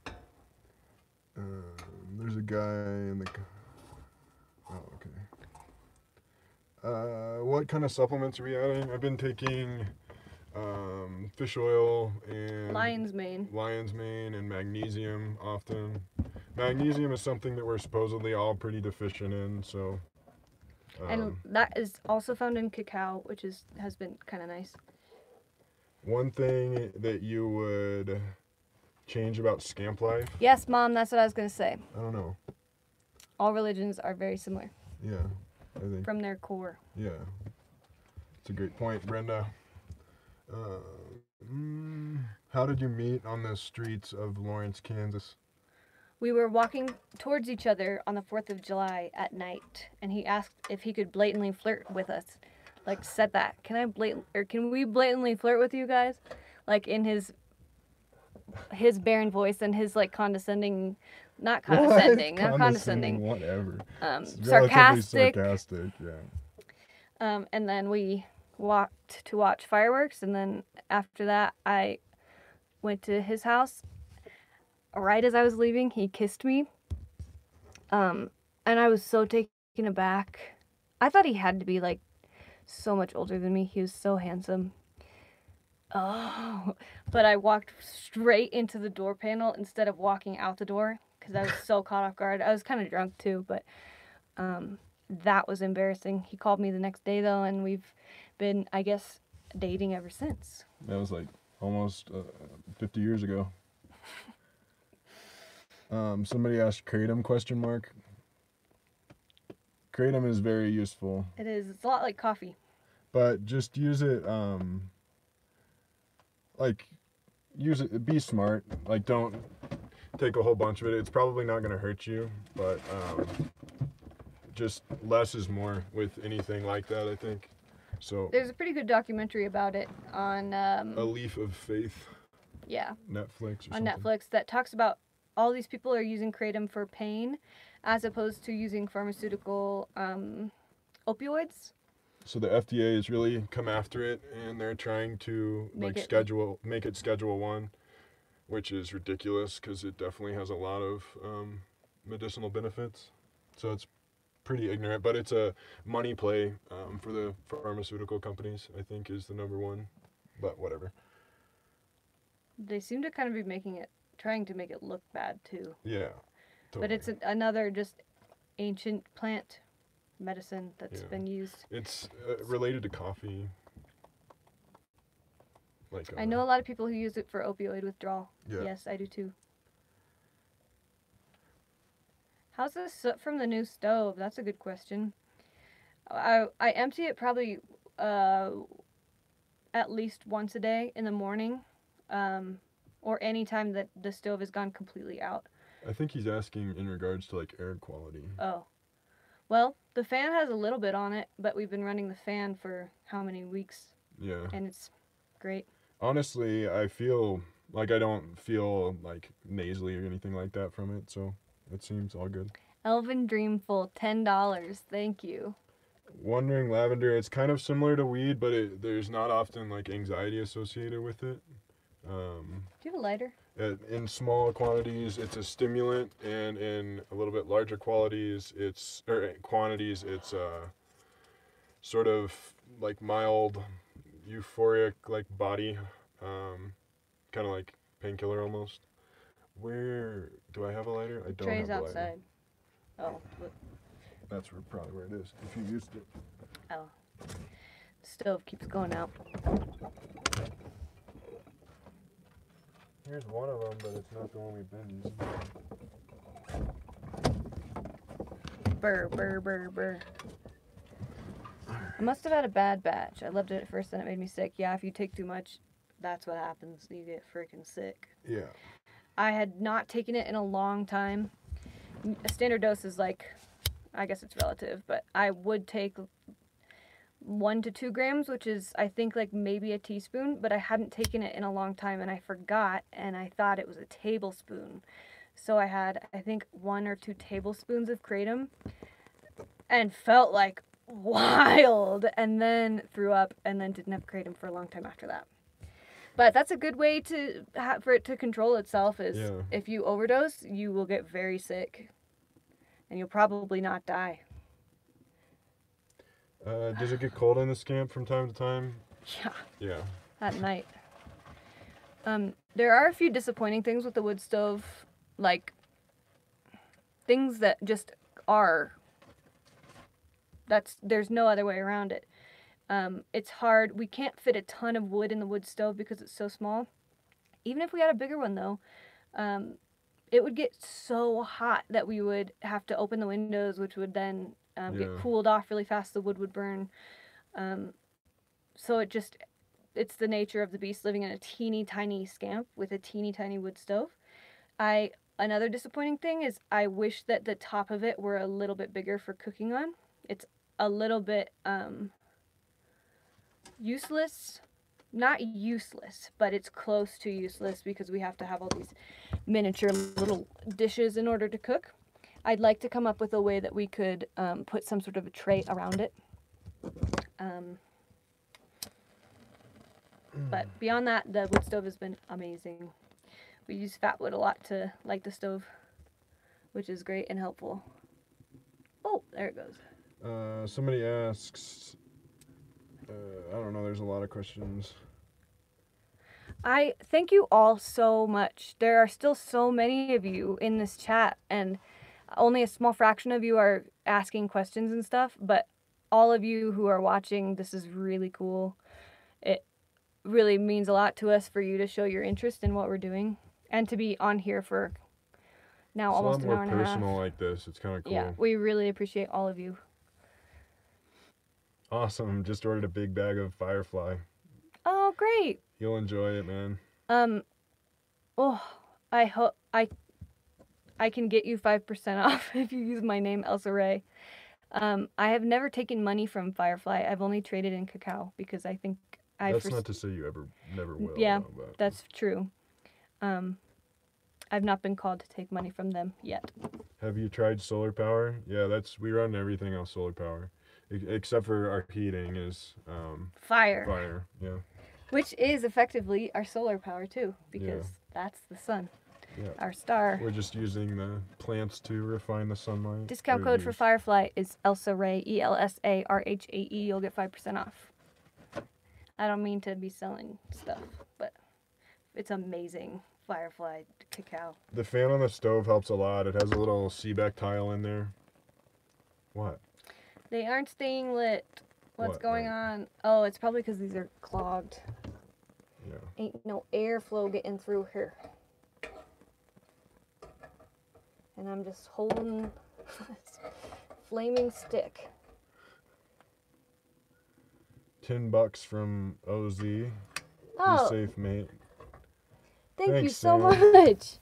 S2: There's a guy in the. Oh, okay. What kind of supplements are we adding? I've been taking fish oil and
S1: Lion's mane.
S2: And magnesium often. Magnesium is something that we're supposedly all pretty deficient in, so.
S1: And that is also found in cacao, which has been kind of nice.
S2: One thing that you would change about Scamp life?
S1: Yes, Mom, that's what I was going to say.
S2: I don't know.
S1: All religions are very similar.
S2: Yeah, I think.
S1: From their core.
S2: Yeah. It's a great point, Brenda. How did you meet on the streets of Lawrence, Kansas?
S1: We were walking towards each other on the 4th of July at night, and he asked if he could blatantly flirt with us. Like, said that. Can we blatantly flirt with you guys? Like, in his Barron voice and his, like, condescending, not condescending, not condescending.
S2: Whatever.
S1: Sarcastic.
S2: Yeah.
S1: And then we walked to watch fireworks, and then after that, I went to his house. Right as I was leaving, he kissed me. And I was so taken aback. I thought he had to be, like, so much older than me. He was so handsome. Oh, but I walked straight into the door panel instead of walking out the door because I was so caught off guard. I was kind of drunk too, but that was embarrassing. He called me the next day though, and we've been, I guess, dating ever since.
S2: That was like almost 50 years ago. Somebody asked kratom ? Kratom is very useful.
S1: It is. It's a lot like coffee.
S2: But just use it, be smart. Like, don't take a whole bunch of it. It's probably not going to hurt you, but just less is more with anything like that, I think. So
S1: there's a pretty good documentary about it on
S2: A Leaf of Faith.
S1: Yeah.
S2: Netflix or
S1: on
S2: something.
S1: Netflix that talks about all these people are using kratom for pain as opposed to using pharmaceutical opioids.
S2: So the FDA has really come after it, and they're trying to
S1: Make it-
S2: make it Schedule 1, which is ridiculous because it definitely has a lot of medicinal benefits. So it's pretty ignorant, but it's a money play for the pharmaceutical companies, I think, is the number one. But whatever.
S1: They seem to kind of be trying to make it look bad too.
S2: Yeah. Totally.
S1: But it's another just ancient plant medicine that's been used.
S2: It's related to coffee. Like
S1: I know a lot of people who use it for opioid withdrawal.
S2: Yeah.
S1: Yes, I do too. How's the soot from the new stove? That's a good question. I empty it probably at least once a day in the morning, or any time that the stove has gone completely out.
S2: I think he's asking in regards to like air quality.
S1: Oh. Well, the fan has a little bit on it, but we've been running the fan for how many weeks?
S2: Yeah.
S1: And it's great.
S2: Honestly, I feel like I don't feel like nasally or anything like that from it, so it seems all good.
S1: Elven Dreamful, $10. Thank you.
S2: Wandering Lavender, it's kind of similar to weed, but there's not often like anxiety associated with it.
S1: Do you have a lighter?
S2: In small quantities, it's a stimulant, and in a little bit larger quantities, it's sort of like mild, euphoric, like body, kind of like painkiller almost. Where do I have a lighter? I don't
S1: Tray's
S2: have a lighter.
S1: outside. Oh, look.
S2: That's probably where it is. If you used it.
S1: Oh. The stove keeps going out.
S2: Here's one of them, but it's not the one we've been using.
S1: Burr, burr, burr, burr. I must have had a bad batch. I loved it at first, then it made me sick. Yeah, if you take too much, that's what happens. You get freaking sick.
S2: Yeah.
S1: I had not taken it in a long time. A standard dose is like, I guess it's relative, but I would take 1 to 2 grams, which is, I think, like maybe a teaspoon, but I hadn't taken it in a long time, and I forgot, and I thought it was a tablespoon. So I had, I think, 1 or 2 tablespoons of kratom, and felt like wild, and then threw up, and then didn't have kratom for a long time after that. But that's a good way to for it to control itself, is if you overdose, you will get very sick, and you'll probably not die.
S2: Does it get cold in the Scamp from time to time?
S1: Yeah.
S2: Yeah.
S1: At night. There are a few disappointing things with the wood stove, like things that just are. There's no other way around it. It's hard. We can't fit a ton of wood in the wood stove because it's so small. Even if we had a bigger one, though, it would get so hot that we would have to open the windows, which would then get cooled off really fast. The wood would burn. So it's the nature of the beast living in a teeny tiny Scamp with a teeny tiny wood stove. Another disappointing thing is I wish that the top of it were a little bit bigger for cooking on. It's a little bit useless. Not useless, but it's close to useless because we have to have all these miniature little dishes in order to cook. I'd like to come up with a way that we could put some sort of a tray around it. But beyond that, the wood stove has been amazing. We use fat wood a lot to light the stove, which is great and helpful. Oh, there it goes.
S2: Somebody asks, I don't know, there's a lot of questions.
S1: I thank you all so much. There are still so many of you in this chat, and only a small fraction of you are asking questions and stuff, but all of you who are watching, this is really cool. It really means a lot to us for you to show your interest in what we're doing and to be on here for now almost an hour and a half.
S2: It's a lot more personal like this. It's kind of cool.
S1: Yeah, we really appreciate all of you.
S2: Awesome. Just ordered a big bag of Firefly.
S1: Oh, great.
S2: You'll enjoy it, man.
S1: Oh, I hope I can get you 5% off if you use my name, Elsa Rhae. I have never taken money from Firefly. I've only traded in cacao because I think
S2: That's not to say you never will.
S1: Yeah,
S2: though, but.
S1: that's true. I've not been called to take money from them yet.
S2: Have you tried solar power? Yeah, we run everything on solar power. except for our heating is
S1: Fire.
S2: fire. Yeah.
S1: Which is effectively our solar power too, because that's the sun.
S2: Yeah.
S1: Our star.
S2: We're just using the plants to refine the sunlight.
S1: Discount code for Firefly is Elsa Rhae, ELSARHAE. You'll get 5% off. I don't mean to be selling stuff, but it's amazing. Firefly cacao.
S2: The fan on the stove helps a lot. It has a little Seebeck tile in there. What?
S1: They aren't staying lit. What's
S2: What?
S1: going on? Oh, it's probably because these are clogged.
S2: Yeah.
S1: Ain't no airflow getting through here. And I'm just holding this flaming stick.
S2: $10 from OZ.
S1: Oh,
S2: Be safe, mate.
S1: thank you
S2: Thanks,
S1: so
S2: Sam.
S1: much.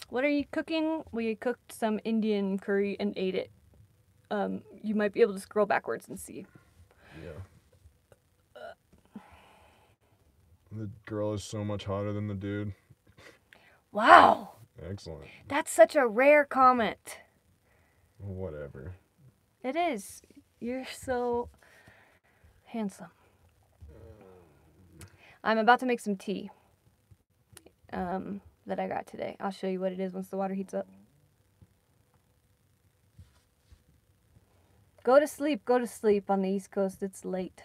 S1: What are you cooking? We cooked some Indian curry and ate it. You might be able to scroll backwards and see.
S2: Yeah. The girl is so much hotter than the dude.
S1: Wow,
S2: Excellent.
S1: that's such a rare comment.
S2: Whatever.
S1: It is. You're so handsome. I'm about to make some tea that I got today. I'll show you what it is once the water heats up. Go to sleep on the East Coast. It's late.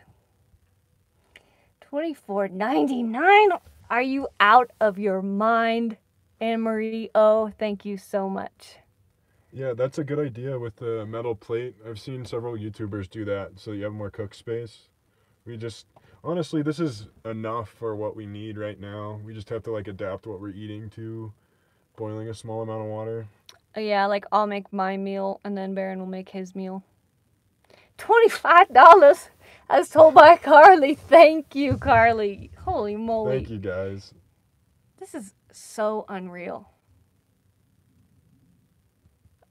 S1: $24.99. Are you out of your mind, Anne-Marie? Oh, thank you so much.
S2: Yeah, that's a good idea with the metal plate. I've seen several YouTubers do that so you have more cook space. Honestly, this is enough for what we need right now. We just have to like adapt what we're eating to boiling a small amount of water.
S1: Yeah, like I'll make my meal and then Barron will make his meal. $25 as told by Carly. Thank you, Carly. Holy moly.
S2: Thank you, guys.
S1: This is so unreal.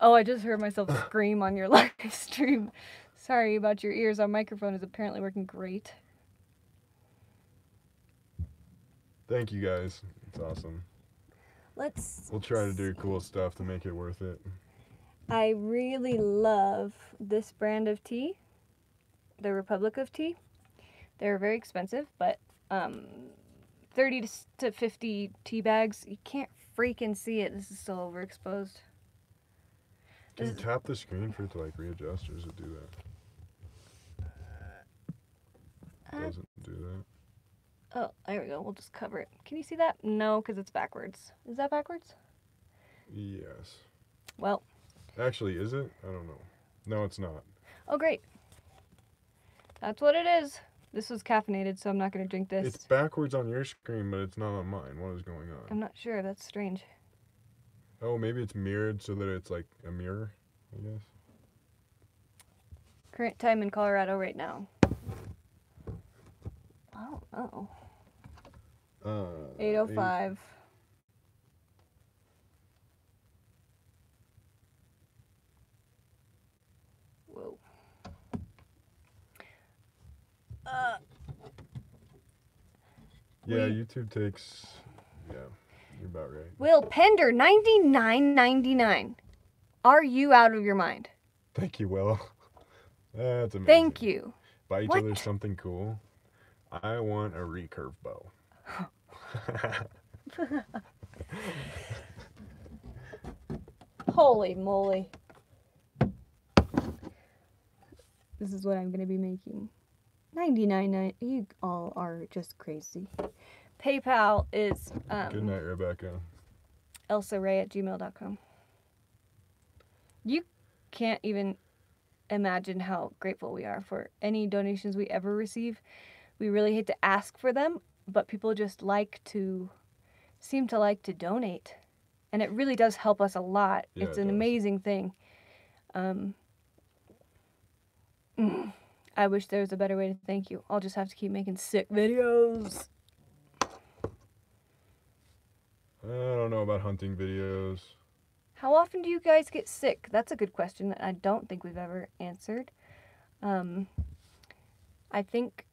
S1: Oh, I just heard myself scream on your live stream. Sorry about your ears. Our microphone is apparently working great.
S2: Thank you, guys. It's awesome. We'll try to do cool stuff to make it worth it.
S1: I really love this brand of tea, the Republic of Tea. They're very expensive, but 30 to 50 tea bags. You can't freaking see it. This is so overexposed.
S2: Can you tap the screen for it to like readjust, or does it do that? Doesn't do that.
S1: Oh, there we go. We'll just cover it. Can you see that? No, because it's backwards. Is that backwards?
S2: Yes.
S1: Well.
S2: Actually, is it? I don't know. No, it's not.
S1: Oh, great. That's what it is. This was caffeinated, so I'm not going to drink this.
S2: It's backwards on your screen, but it's not on mine. What is going on?
S1: I'm not sure. That's strange.
S2: Oh, maybe it's mirrored so that it's like a mirror, I guess.
S1: Current time in Colorado right now. I don't know. 8:05. Whoa.
S2: Yeah, YouTube takes. Yeah, you're about right.
S1: Will Pender, $99.99. Are you out of your mind?
S2: Thank you, Will. That's amazing.
S1: Thank you.
S2: Buy each
S1: What?
S2: other something cool. I want a recurve bow.
S1: Holy moly. This is what I'm going to be making. $99.99. You all are just crazy. PayPal is
S2: Good night, Rebecca.
S1: elsarae@gmail.com. You can't even imagine how grateful we are for any donations we ever receive. We really hate to ask for them, but people just seem to like to donate. And it really does help us a lot.
S2: Yeah,
S1: It's
S2: it
S1: an
S2: does.
S1: amazing thing. I wish there was a better way to thank you. I'll just have to keep making sick videos.
S2: I don't know about hunting videos.
S1: How often do you guys get sick? That's a good question that I don't think we've ever answered. I think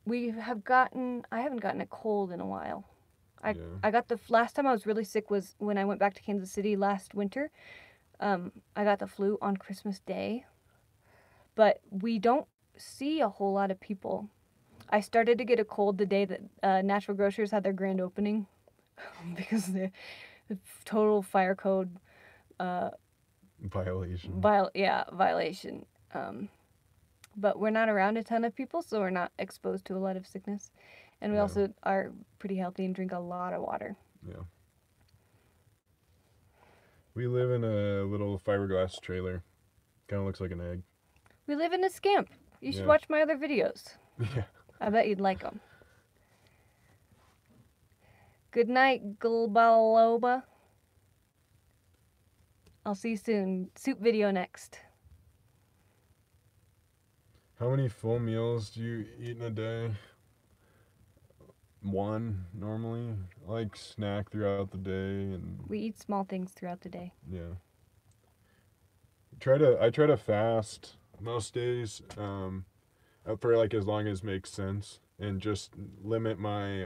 S1: I haven't gotten a cold in a while. I got last time I was really sick was when I went back to Kansas City last winter. I got the flu on Christmas Day, but we don't see a whole lot of people. I started to get a cold the day that Natural Grocers had their grand opening because the total fire code
S2: Violation.
S1: violation. But we're not around a ton of people, so we're not exposed to a lot of sickness. And we also are pretty healthy and drink a lot of water.
S2: Yeah. We live in a little fiberglass trailer. Kind of looks like an egg.
S1: We live in a Scamp. You should
S2: Yeah.
S1: watch my other videos.
S2: Yeah.
S1: I bet you'd like them. Good night, Gulbaloba. I'll see you soon. Soup video next.
S2: How many full meals do you eat in a day? One, normally. I like snack throughout the day and
S1: We eat small things throughout the day.
S2: yeah. I try to fast most days, for like as long as makes sense, and just limit my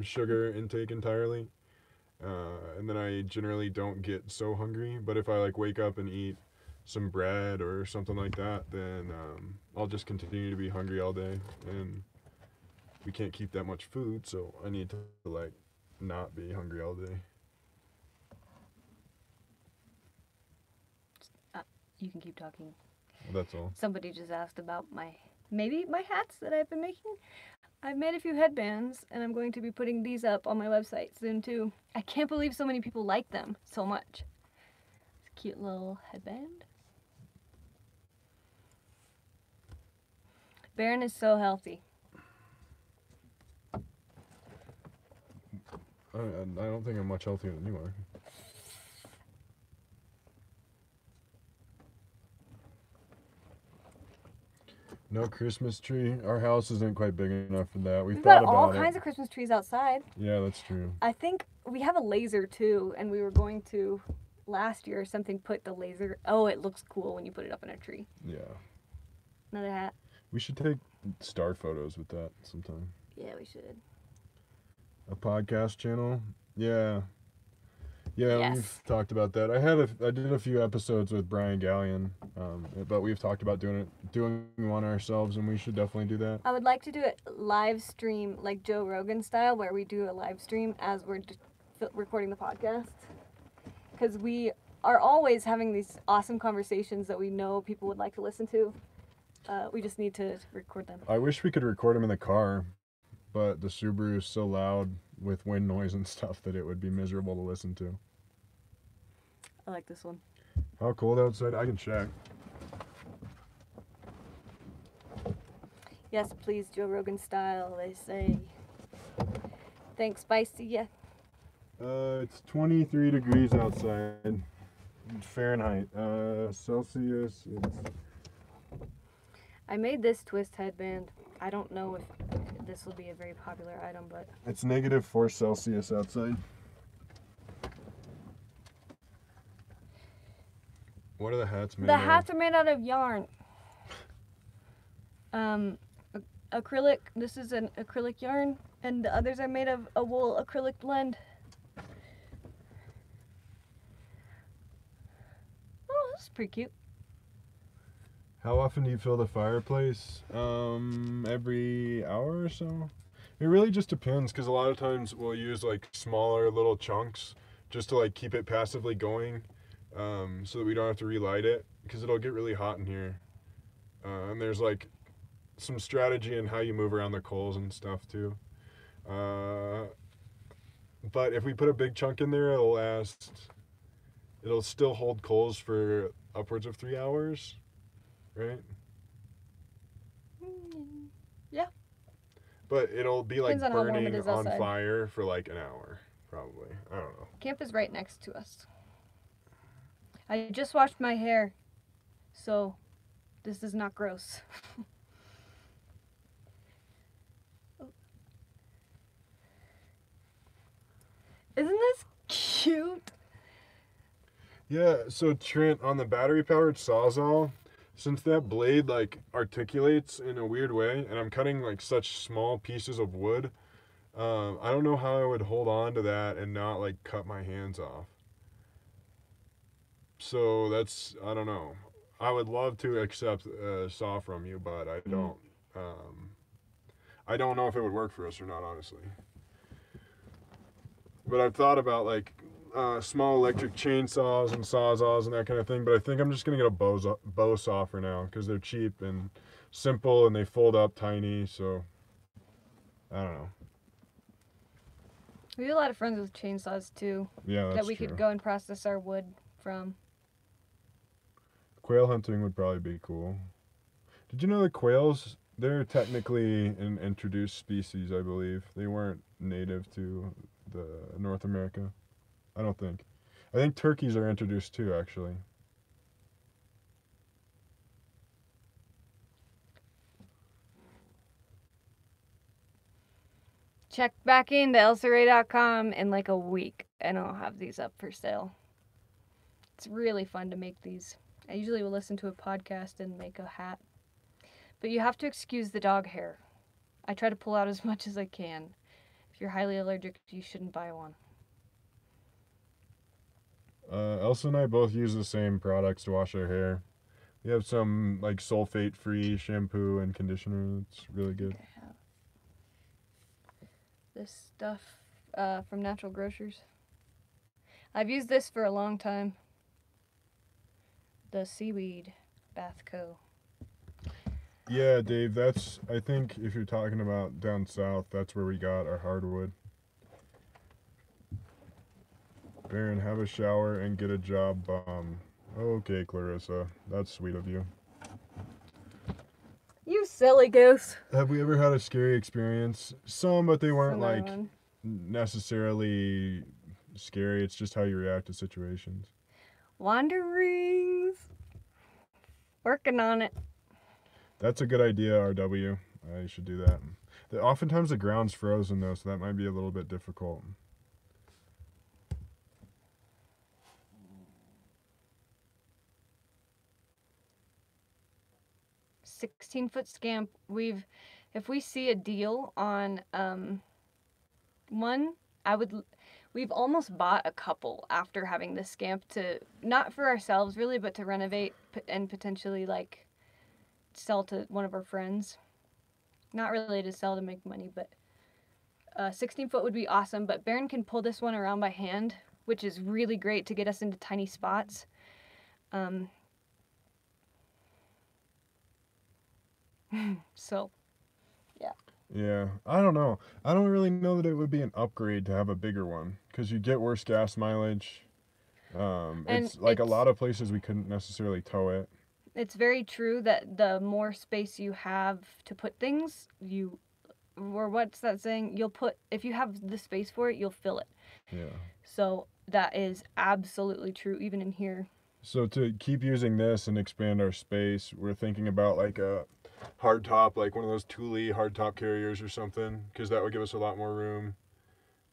S2: sugar intake entirely. And then I generally don't get so hungry. But if I like wake up and eat some bread or something like that, then I'll just continue to be hungry all day, and we can't keep that much food, so I need to like not be hungry all day.
S1: You can keep talking.
S2: That's all.
S1: Somebody just asked about maybe my hats that I've been making. I've made a few headbands, and I'm going to be putting these up on my website soon too. I can't believe so many people like them so much. It's a cute little headband. Barron is so healthy.
S2: I don't think I'm much healthier than you are. No Christmas tree. Our house isn't quite big enough for that.
S1: We've
S2: thought
S1: got all
S2: about
S1: kinds
S2: it.
S1: of Christmas trees outside.
S2: Yeah, that's true.
S1: I think we have a laser too, and we were going to last year or something put the laser. Oh, it looks cool when you put it up in a tree.
S2: Yeah.
S1: Another hat.
S2: We should take star photos with that sometime.
S1: Yeah, we should.
S2: A podcast channel? Yeah. Yeah,
S1: Yes.
S2: we've talked about that. I did a few episodes with Brian Gallion, but we've talked about doing one ourselves, and we should definitely do that.
S1: I would like to do it live stream, like Joe Rogan style, where we do a live stream as we're recording the podcast. Because we are always having these awesome conversations that we know people would like to listen to. We just need to record them.
S2: I wish we could record them in the car, but the Subaru is so loud with wind noise and stuff that it would be miserable to listen to.
S1: I like this one.
S2: How cold outside? I can check.
S1: Yes, please, Joe Rogan style, they say. Thanks, Spicy. Yeah.
S2: It's 23 degrees outside. Fahrenheit. Celsius, it's...
S1: I made this twist headband. I don't know if this will be a very popular item, but...
S2: It's -4 Celsius outside. What are the hats made
S1: The
S2: of?
S1: hats are made out of yarn. Acrylic. This is an acrylic yarn, and the others are made of a wool acrylic blend. Oh, this is pretty cute.
S2: How often do you fill the fireplace? Every hour or so? It really just depends, because a lot of times we'll use like smaller little chunks just to like keep it passively going, so that we don't have to relight it, because it'll get really hot in here. And there's like some strategy in how you move around the coals and stuff too. But if we put a big chunk in there, it'll last. It'll still hold coals for upwards of 3 hours, right?
S1: Yeah.
S2: But it'll be like
S1: Depends on how warm it
S2: burning
S1: is
S2: on
S1: outside.
S2: fire for like an hour, probably. I don't know.
S1: Camp is right next to us. I just washed my hair, so this is not gross. Isn't this cute?
S2: Yeah, so Trent, on the battery-powered Sawzall, since that blade like articulates in a weird way, and I'm cutting like such small pieces of wood, I don't know how I would hold on to that and not like cut my hands off. So that's, I don't know. I would love to accept saw from you, but Um, I don't know if it would work for us or not, honestly. But I've thought about like small electric chainsaws and sawzalls and that kind of thing. But I think I'm just gonna get a bow saw for now because they're cheap and simple and they fold up tiny. So I don't know.
S1: We have a lot of friends with chainsaws too.
S2: Yeah, that's
S1: that we
S2: true.
S1: could go and process our wood from.
S2: Quail hunting would probably be cool. Did you know that quails? They're technically an introduced species, I believe. They weren't native to the North America. I don't think. I think turkeys are introduced too, actually.
S1: Check back into elsarae.com in like a week and I'll have these up for sale. It's really fun to make these. I usually will listen to a podcast and make a hat. But you have to excuse the dog hair. I try to pull out as much as I can. If you're highly allergic, you shouldn't buy one.
S2: Elsa and I both use the same products to wash our hair. We have some like sulfate-free shampoo and conditioner. It's really good.
S1: I have this stuff from Natural Grocers. I've used this for a long time. The Seaweed Bath Co.
S2: Yeah, Dave, that's, I think if you're talking about down south, that's where we got our hardwood. Barron, have a shower and get a job bum. Okay, Clarissa, that's sweet of you.
S1: You silly goose.
S2: Have we ever had a scary experience? Some, but they weren't
S1: Some
S2: like
S1: Barron.
S2: necessarily scary. It's just how you react to situations.
S1: Wanderings. Working on it.
S2: That's a good idea, RW. I should do that. Oftentimes the ground's frozen though, so that might be a little bit difficult.
S1: $16-foot scamp. If we see a deal on one, we've almost bought a couple after having this scamp, to not for ourselves really, but to renovate and potentially like sell to one of our friends. Not really to sell to make money, but 16-foot would be awesome. But Barron can pull this one around by hand, which is really great to get us into tiny spots. So, yeah.
S2: Yeah, I don't know. I don't really know that it would be an upgrade to have a bigger one because you get worse gas mileage. It's like a lot of places we couldn't necessarily tow it.
S1: It's very true that the more space you have to put things, or what's that saying? If you have the space for it, you'll fill it.
S2: Yeah.
S1: So that is absolutely true, even in here.
S2: So to keep using this and expand our space, we're thinking about like a hardtop, like one of those Thule hardtop carriers or something, because that would give us a lot more room.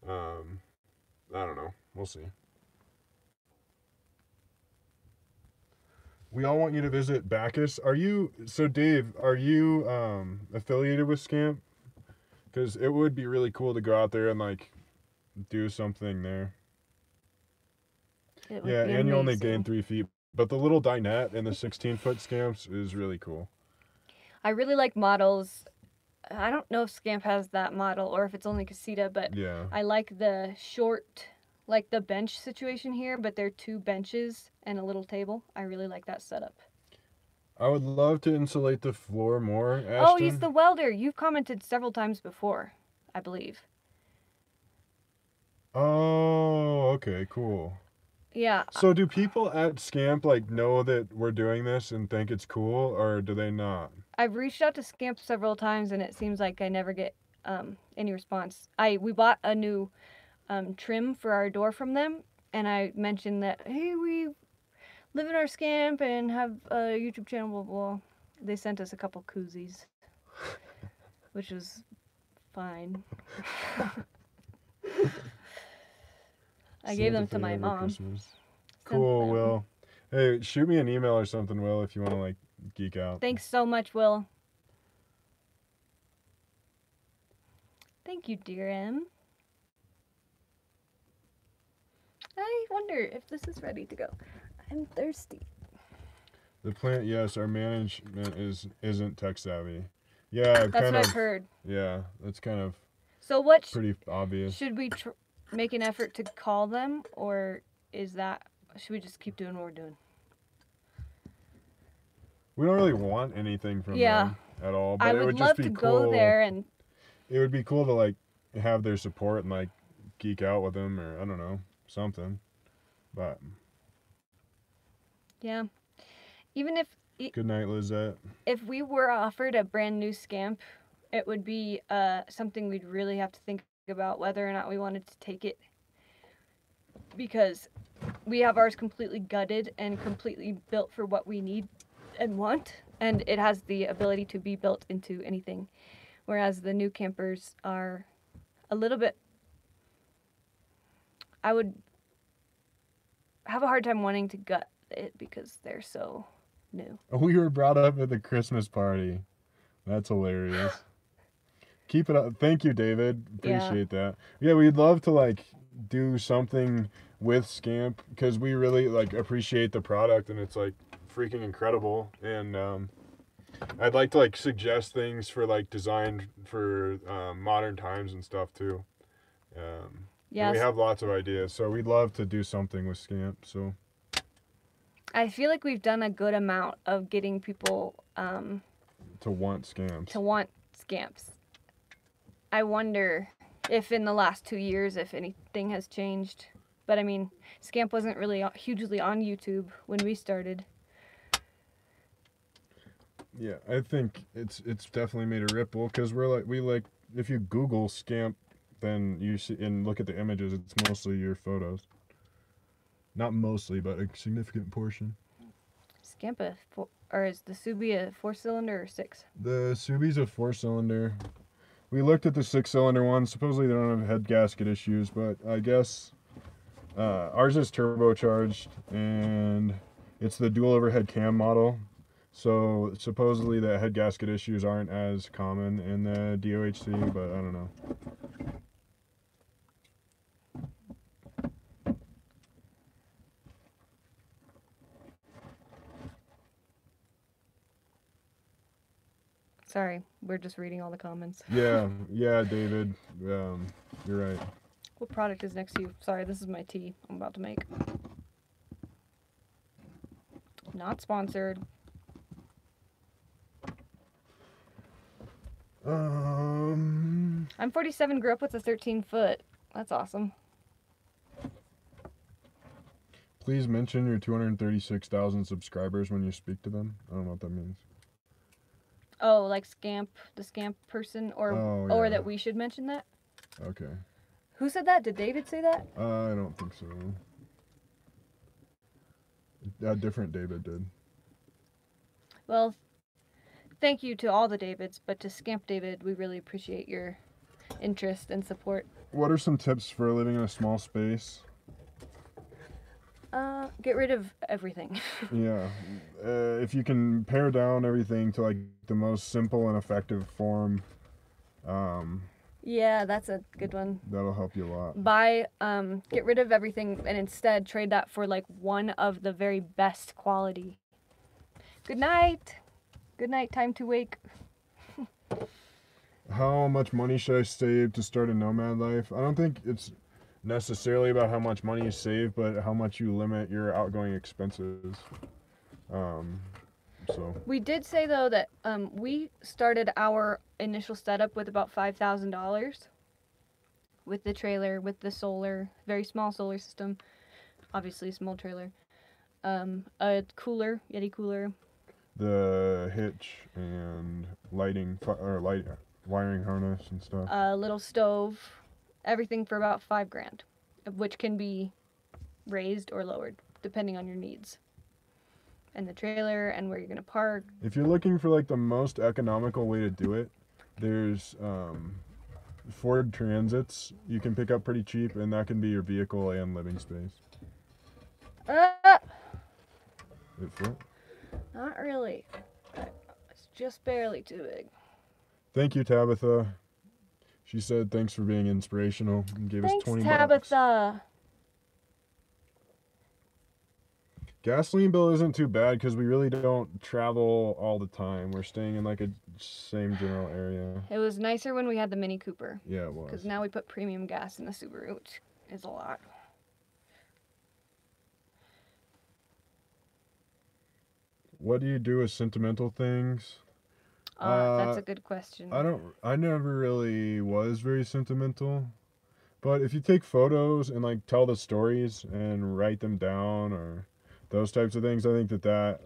S2: I don't know. We'll see. We all want you to visit Bacchus. Dave, are you affiliated with Scamp? Because it would be really cool to go out there and like do something there. Yeah, and you only gain 3 feet. But the little dinette and the 16-foot Scamps is really cool.
S1: I really like models. I don't know if Scamp has that model or if it's only Casita, but
S2: yeah.
S1: I like the short, like the bench situation here, but they're 2 benches and a little table. I really like that setup.
S2: I would love to insulate the floor more, Ashton.
S1: Oh, he's the welder. You've commented several times before, I believe.
S2: Oh, okay, cool.
S1: Yeah.
S2: So do people at Scamp like know that we're doing this and think it's cool, or do they not?
S1: I've reached out to Scamp several times and it seems like I never get any response. We bought a new trim for our door from them, and I mentioned that, hey, we live in our Scamp and have a YouTube channel, blah, blah. They sent us a couple koozies, which was fine. I gave them to my mom.
S2: Christmas. Cool, Will. Hey, shoot me an email or something, Will, if you want to like geek out.
S1: Thanks so much, Will. Thank you, dear M. I wonder if this is ready to go. I'm thirsty.
S2: The plant, yes, our management isn't tech savvy. Yeah,
S1: That's what I've heard.
S2: Yeah, that's kind of
S1: So what
S2: pretty obvious.
S1: should we make an effort to call them, or should we just keep doing what we're doing?
S2: We don't really want anything from them at all, but
S1: I
S2: it would
S1: love
S2: just be
S1: to
S2: cool.
S1: go there, and
S2: it would be cool to like have their support and like geek out with them, or I don't know, something. But
S1: yeah, even if
S2: good night, Lizette.
S1: If we were offered a brand new Scamp, it would be something we'd really have to think about whether or not we wanted to take it, because we have ours completely gutted and completely built for what we need and want, and it has the ability to be built into anything, whereas the new campers are a little bit, I would have a hard time wanting to gut it because they're so new.
S2: We were brought up at the Christmas party. That's hilarious. Keep it up. Thank you, David. Appreciate that. Yeah, we'd love to like do something with Scamp because we really like appreciate the product and it's like freaking incredible. And I'd like to like suggest things for like design for modern times and stuff too. Yes. We have lots of ideas, so we'd love to do something with Scamp. So
S1: I feel like we've done a good amount of getting people
S2: to want
S1: Scamps. I wonder if in the last 2 years, if anything has changed. But I mean, Scamp wasn't really hugely on YouTube when we started.
S2: Yeah, I think it's definitely made a ripple because we like if you Google Scamp, then you see and look at the images. It's mostly your photos. Not mostly, but a significant portion.
S1: Scamp or is the Subi a 4-cylinder or 6?
S2: The Subi's a 4-cylinder. We looked at the 6-cylinder one. Supposedly they don't have head gasket issues, but I guess ours is turbocharged and it's the dual overhead cam model. So supposedly the head gasket issues aren't as common in the DOHC, but I don't know.
S1: Sorry, we're just reading all the comments.
S2: Yeah, David, you're right.
S1: What product is next to you? Sorry, this is my tea I'm about to make. Not sponsored. I'm 47, grew up with a 13-foot. That's awesome.
S2: Please mention your 236,000 subscribers when you speak to them. I don't know what that means.
S1: Oh, like Scamp, the Scamp person, or that we should mention that?
S2: Okay.
S1: Who said that? Did David say that?
S2: I don't think so. A different David did.
S1: Well, thank you to all the Davids, but to Scamp David, we really appreciate your interest and support.
S2: What are some tips for living in a small space?
S1: Get rid of everything.
S2: Yeah. If you can pare down everything to like the most simple and effective form.
S1: Yeah, that's a good one.
S2: That'll help you a lot.
S1: Get rid of everything and instead trade that for like one of the very best quality. Good night. Good night, time to wake.
S2: How much money should I save to start a nomad life? I don't think it's necessarily about how much money you save, but how much you limit your outgoing expenses. So
S1: we did say though that we started our initial setup with about $5,000 with the trailer, with the solar, very small solar system, obviously small trailer, a cooler, Yeti cooler,
S2: the hitch and lighting or wiring harness and stuff,
S1: a little stove, everything for about $5,000, which can be raised or lowered depending on your needs. And the trailer and where you're gonna park.
S2: If you're looking for like the most economical way to do it, there's Ford Transits you can pick up pretty cheap, and that can be your vehicle and living space. It fit?
S1: Not really. It's just barely too big.
S2: Thank you, Tabitha. She said thanks for being inspirational and gave us 20
S1: Tabitha.
S2: bucks. Gasoline bill isn't too bad because we really don't travel all the time. We're staying in like a same general area.
S1: It was nicer when we had the Mini Cooper.
S2: Yeah, it was.
S1: Because now we put premium gas in the Subaru, which is a lot.
S2: What do you do with sentimental things?
S1: That's a good question.
S2: I never really was very sentimental. But if you take photos and like tell the stories and write them down or those types of things, I think that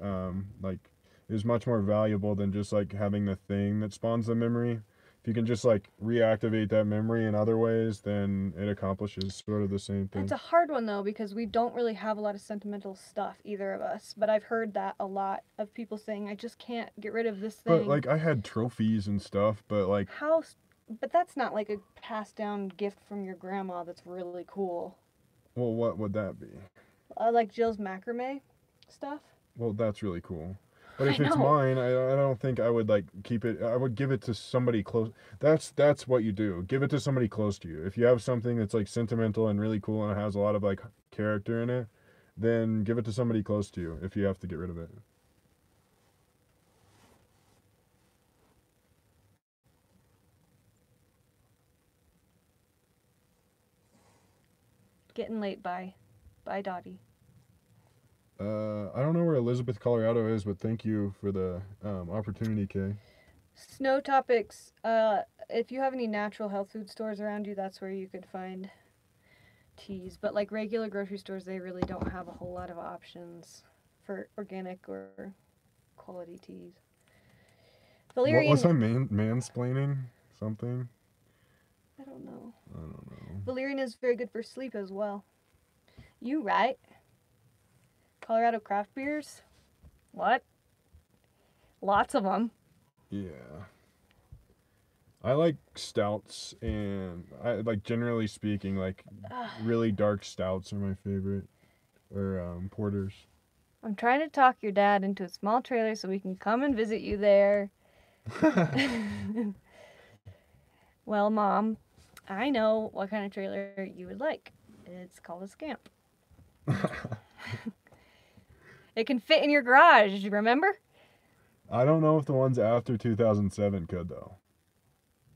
S2: like is much more valuable than just like having the thing that spawns the memory. If you can just like reactivate that memory in other ways, then it accomplishes sort of the same thing.
S1: It's a hard one though because we don't really have a lot of sentimental stuff, either of us. But I've heard that a lot of people saying, I just can't get rid of this thing.
S2: But like I had trophies and stuff, but like
S1: but that's not like a passed down gift from your grandma that's really cool.
S2: well, what would that be?
S1: Like Jill's macrame stuff.
S2: Well, that's really cool. But if
S1: I
S2: it's
S1: know.
S2: mine, I don't think I would like keep it. I would give it to somebody close. That's what you do. Give it to somebody close to you. If you have something that's like sentimental and really cool and it has a lot of like character in it, then give it to somebody close to you if you have to get rid of it.
S1: Getting late. Bye, Dottie.
S2: I don't know where Elizabeth, Colorado is, but thank you for the opportunity, Kay.
S1: Snow topics. If you have any natural health food stores around you, that's where you could find teas. But like regular grocery stores, they really don't have a whole lot of options for organic or quality teas. Valerian.
S2: What was I mansplaining something?
S1: I don't know.
S2: I don't know.
S1: Valerian is very good for sleep as well. You right? Colorado craft beers? What? Lots of them.
S2: Yeah. I like stouts and I like generally speaking like really dark stouts are my favorite or porters.
S1: I'm trying to talk your dad into a small trailer so we can come and visit you there. Well, Mom, I know what kind of trailer you would like. It's called a Scamp. It can fit in your garage, you remember?
S2: I don't know if the ones after 2007 could though.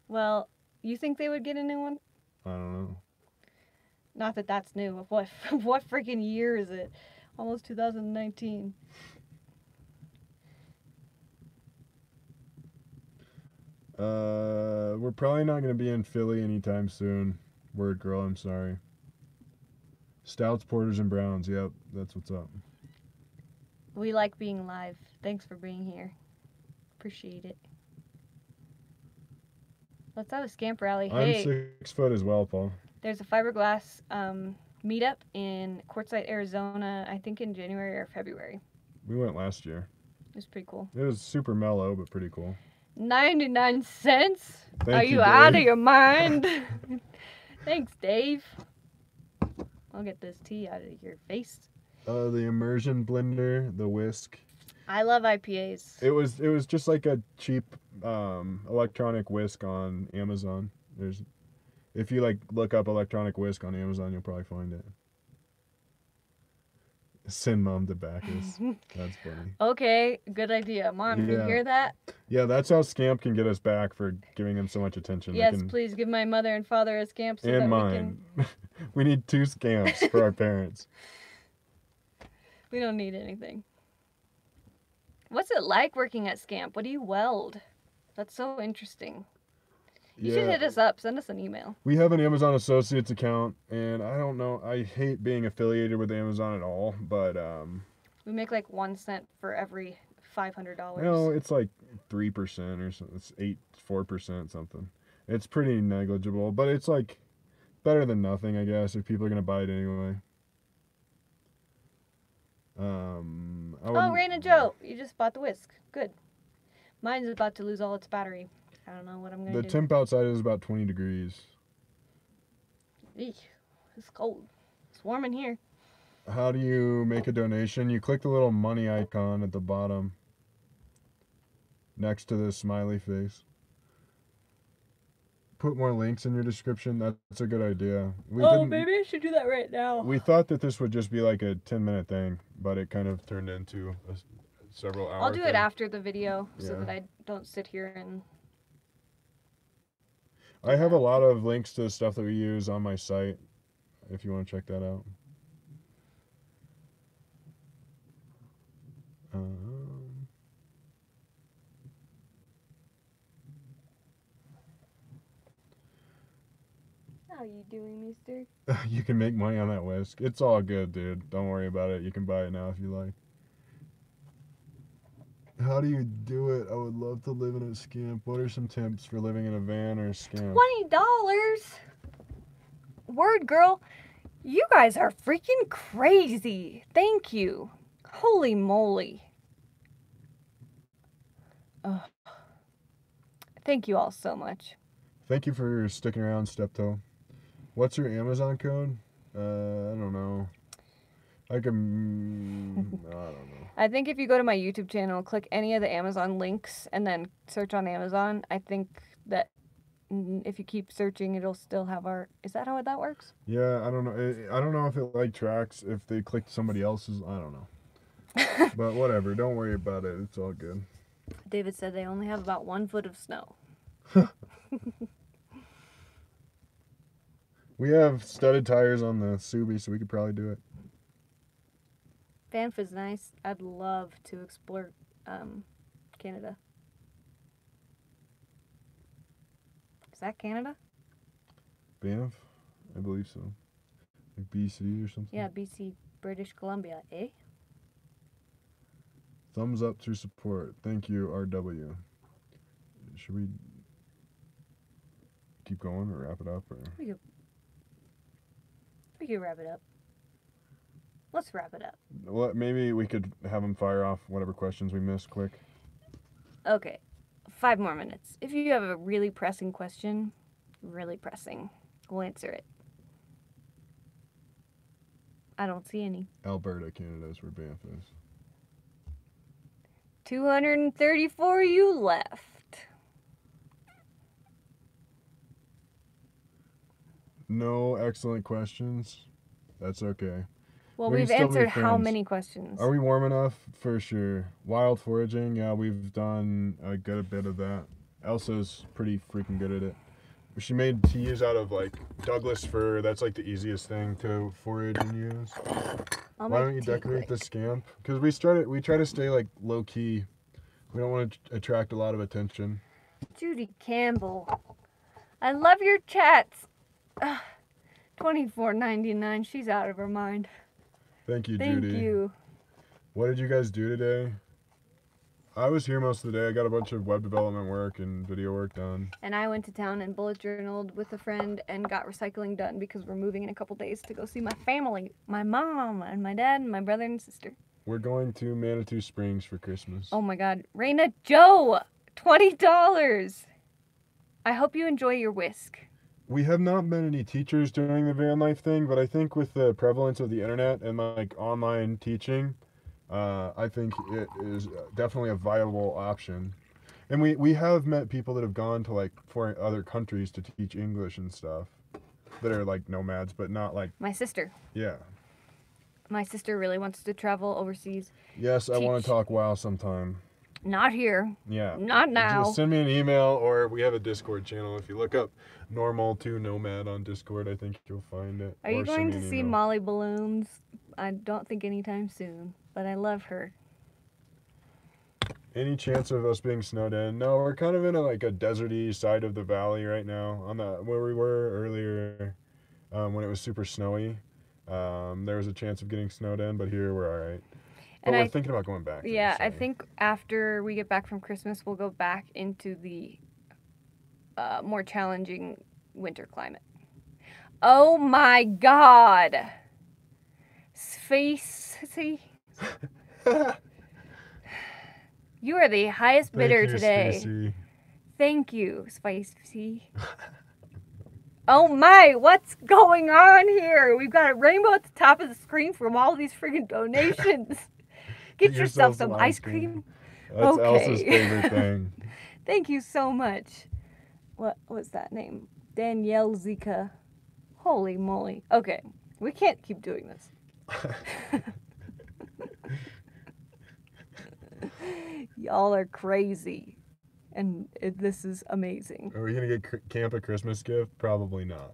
S1: Well, you think they would get a new one?
S2: I don't know.
S1: Not that that's new. What freaking year is it? Almost 2019.
S2: We're probably not gonna be in Philly anytime soon. Word girl, I'm sorry. Stouts, porters, and browns. Yep, that's what's up.
S1: We like being live. Thanks for being here. Appreciate it. Let's have a Scamp rally. Hey,
S2: I'm 6 foot as well, Paul.
S1: there's a fiberglass meetup in Quartzsite, Arizona, I think in January or February.
S2: We went last year.
S1: It was pretty cool.
S2: It was super mellow, but pretty cool.
S1: 99 cents?
S2: Thank
S1: Are
S2: you,
S1: you out of
S2: Dave.
S1: your mind? Thanks, Dave. I'll get this tea out of your face.
S2: The immersion blender, the whisk.
S1: I love IPAs.
S2: It was just like a cheap electronic whisk on Amazon. If you like look up electronic whisk on Amazon, you'll probably find it. Send Mom to Bacchus. That's funny.
S1: Okay, good idea. Mom, you
S2: Yeah.
S1: hear that?
S2: Yeah, that's how Scamp can get us back for giving him so much attention.
S1: Yes, please give my mother and father a Scamp so that
S2: And
S1: we
S2: mine.
S1: can...
S2: We need 2 Scamps for our parents.
S1: We don't need anything. What's it like working at Scamp? What do you weld? That's so interesting. You should hit us up. Send us an email.
S2: We have an Amazon Associates account, and I don't know. I hate being affiliated with Amazon at all, but
S1: We make like 1 cent for every $500.
S2: no, it's like 3% or something. It's 4% something. It's pretty negligible, but it's like better than nothing, I guess, if people are gonna buy it anyway.
S1: Oh, Rain and Joe, you just bought the whisk. Good. Mine's about to lose all its battery. I don't know what I'm gonna
S2: The
S1: do.
S2: temp outside is about 20 degrees.
S1: Eek, it's cold. It's warm in here.
S2: How do you make a donation? You click the little money icon at the bottom next to the smiley face. Put more links in your description. That's a good idea.
S1: Maybe I should do that right now.
S2: We thought that this would just be like a 10-minute thing, but it kind of turned into a several hour
S1: I'll do it
S2: thing.
S1: after the video so
S2: Yeah.
S1: that I don't sit here and...
S2: I have a lot of links to the stuff that we use on my site if you want to check that out.
S1: How you doing, mister?
S2: You can make money on that whisk. It's all good, dude. Don't worry about it. You can buy it now if you like. How do you do it? I would love to live in a Scamp. What are some tips for living in a van or a Scamp?
S1: $20? Word, girl. You guys are freaking crazy. Thank you. Holy moly. Ugh. Thank you all so much.
S2: Thank you for sticking around, Steptoe. What's your Amazon code? I don't know. I don't know.
S1: I think if you go to my YouTube channel, click any of the Amazon links, and then search on Amazon, I think that if you keep searching, it'll still have our... Is that how that works?
S2: Yeah, I don't know. I don't know if it like tracks if they clicked somebody else's. I don't know. But whatever. Don't worry about it. It's all good.
S1: David said they only have about 1 foot of snow.
S2: We have studded tires on the Subi, so we could probably do it.
S1: Banff is nice. I'd love to explore Canada. Is that Canada?
S2: Banff? I believe so. Like BC or something?
S1: Yeah, BC, British Columbia, eh?
S2: Thumbs up to support. Thank you, RW. Should we keep going or wrap it up? Or?
S1: We could wrap it up. Let's wrap it up.
S2: Well, maybe we could have them fire off whatever questions we missed quick.
S1: Okay, 5 more minutes. If you have a really pressing question, really pressing, we'll answer it. I don't see any.
S2: Alberta, Canada is where Banff is.
S1: 234 you left.
S2: No excellent questions. That's okay.
S1: Well,
S2: We can
S1: we've
S2: still be
S1: answered how
S2: friends.
S1: many questions?
S2: Are we warm enough? For sure. Wild foraging, yeah, we've done a good bit of that. Elsa's pretty freaking good at it. She made teas out of like Douglas fir. That's like the easiest thing to forage and use. Why don't you decorate the Scamp? Because we try to stay like low key. We don't want to attract a lot of attention.
S1: Judy Campbell. I love your chats. $24.99. She's out of her mind.
S2: Thank you,
S1: Thank
S2: Judy.
S1: you.
S2: What did you guys do today? I was here most of the day. I got a bunch of web development work and video work done.
S1: And I went to town and bullet journaled with a friend and got recycling done because we're moving in a couple days to go see my family. My mom and my dad and my brother and sister.
S2: We're going to Manitou Springs for Christmas.
S1: Oh my God. Raina Joe, $20. I hope you enjoy your whisk.
S2: We have not been any teachers during the van life thing, but I think with the prevalence of the internet and like online teaching, I think it is definitely a viable option. And we have met people that have gone to like foreign other countries to teach English and stuff that are like nomads, but not like...
S1: My sister.
S2: Yeah.
S1: My sister really wants to travel overseas.
S2: Yes, I want to talk WoW sometime.
S1: Not here.
S2: Yeah.
S1: Not now.
S2: Just send me an email, or we have a Discord channel. If you look up normal to Nomad on Discord, I think you'll find it.
S1: Are you going to see Molly Balloons? I don't think anytime soon, but I love her.
S2: Any chance of us being snowed in? No, we're kind of in a deserty side of the valley right now. On where we were earlier, when it was super snowy, there was a chance of getting snowed in, but here we're all right. But we're thinking about going back.
S1: Yeah, I think after we get back from Christmas, we'll go back into the more challenging winter climate. Oh my God! Spacey. You are the highest bidder today.
S2: Spacey.
S1: Thank you, Spicy. Oh my, what's going on here? We've got a rainbow at the top of the screen from all these friggin' donations. Get yourself some ice cream.
S2: That's
S1: okay.
S2: Elsa's favorite thing.
S1: Thank you so much. What was that name? Danielle Zika. Holy moly. Okay, we can't keep doing this. Y'all are crazy. And this is amazing.
S2: Are we gonna get Camp a Christmas gift? Probably not.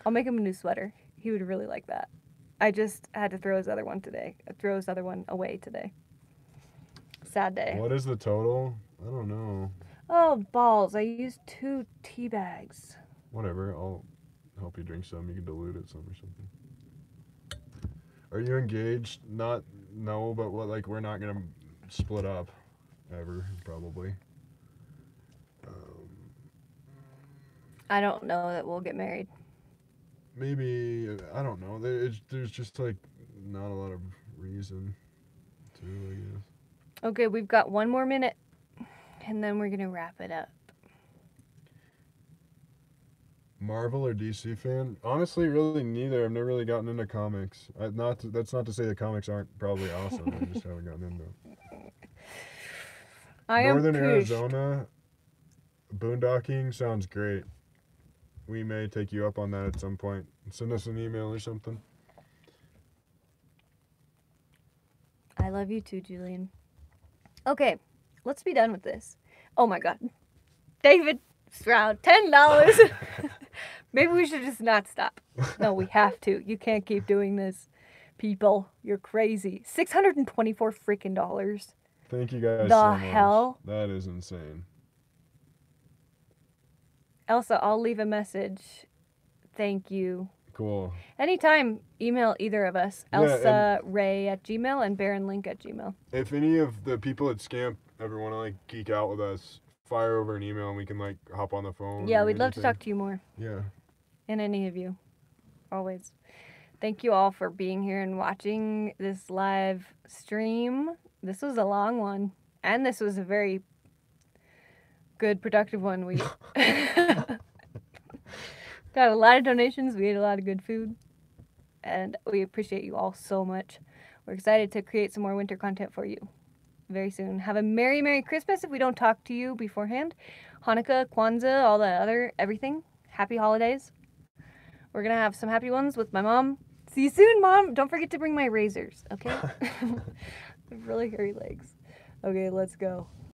S1: I'll make him a new sweater. He would really like that. I just had to throw his other one today. Throw his other one away today. Sad day.
S2: What is the total? I don't know.
S1: Oh, balls. I used 2 tea bags.
S2: Whatever. I'll help you drink some. You can dilute it some or something. Are you engaged? Not, no, but what, like, we're not gonna split up ever, probably.
S1: I don't know that we'll get married.
S2: Maybe, I don't know. There's just, like, not a lot of reason to, I guess.
S1: Okay, we've got 1 more minute, and then we're gonna wrap it up.
S2: Marvel or DC fan? Honestly, really neither. I've never really gotten into comics. That's not to say the comics aren't probably awesome. I just haven't gotten into them. Northern Arizona, boondocking sounds great. We may take you up on that at some point. Send us an email or something.
S1: I love you too, Julian. Okay, let's be done with this. Oh my God. David Stroud, $10. Maybe we should just not stop. No, we have to. You can't keep doing this. People, you're crazy. $624 freaking dollars.
S2: Thank you guys
S1: The
S2: so much.
S1: hell?
S2: That is insane.
S1: Elsa, I'll leave a message. Thank you.
S2: Cool.
S1: Anytime, email either of us.
S2: Yeah,
S1: Elsa Rhae at Gmail and Barron Link at Gmail.
S2: If any of the people at Scamp ever want to, like, geek out with us, fire over an email and we can, like, hop on the phone.
S1: Yeah,
S2: or
S1: we'd love to
S2: anything.
S1: talk to you more.
S2: Yeah.
S1: And any of you. Always. Thank you all for being here and watching this live stream. This was a long one. And this was a very good, productive one. We got a lot of donations. We ate a lot of good food. And we appreciate you all so much. We're excited to create some more winter content for you very soon. Have a Merry, Merry Christmas if we don't talk to you beforehand. Hanukkah, Kwanzaa, all the other, everything. Happy holidays. We're going to have some happy ones with my mom. See you soon, Mom. Don't forget to bring my razors, okay? Really hairy legs. Okay, let's go.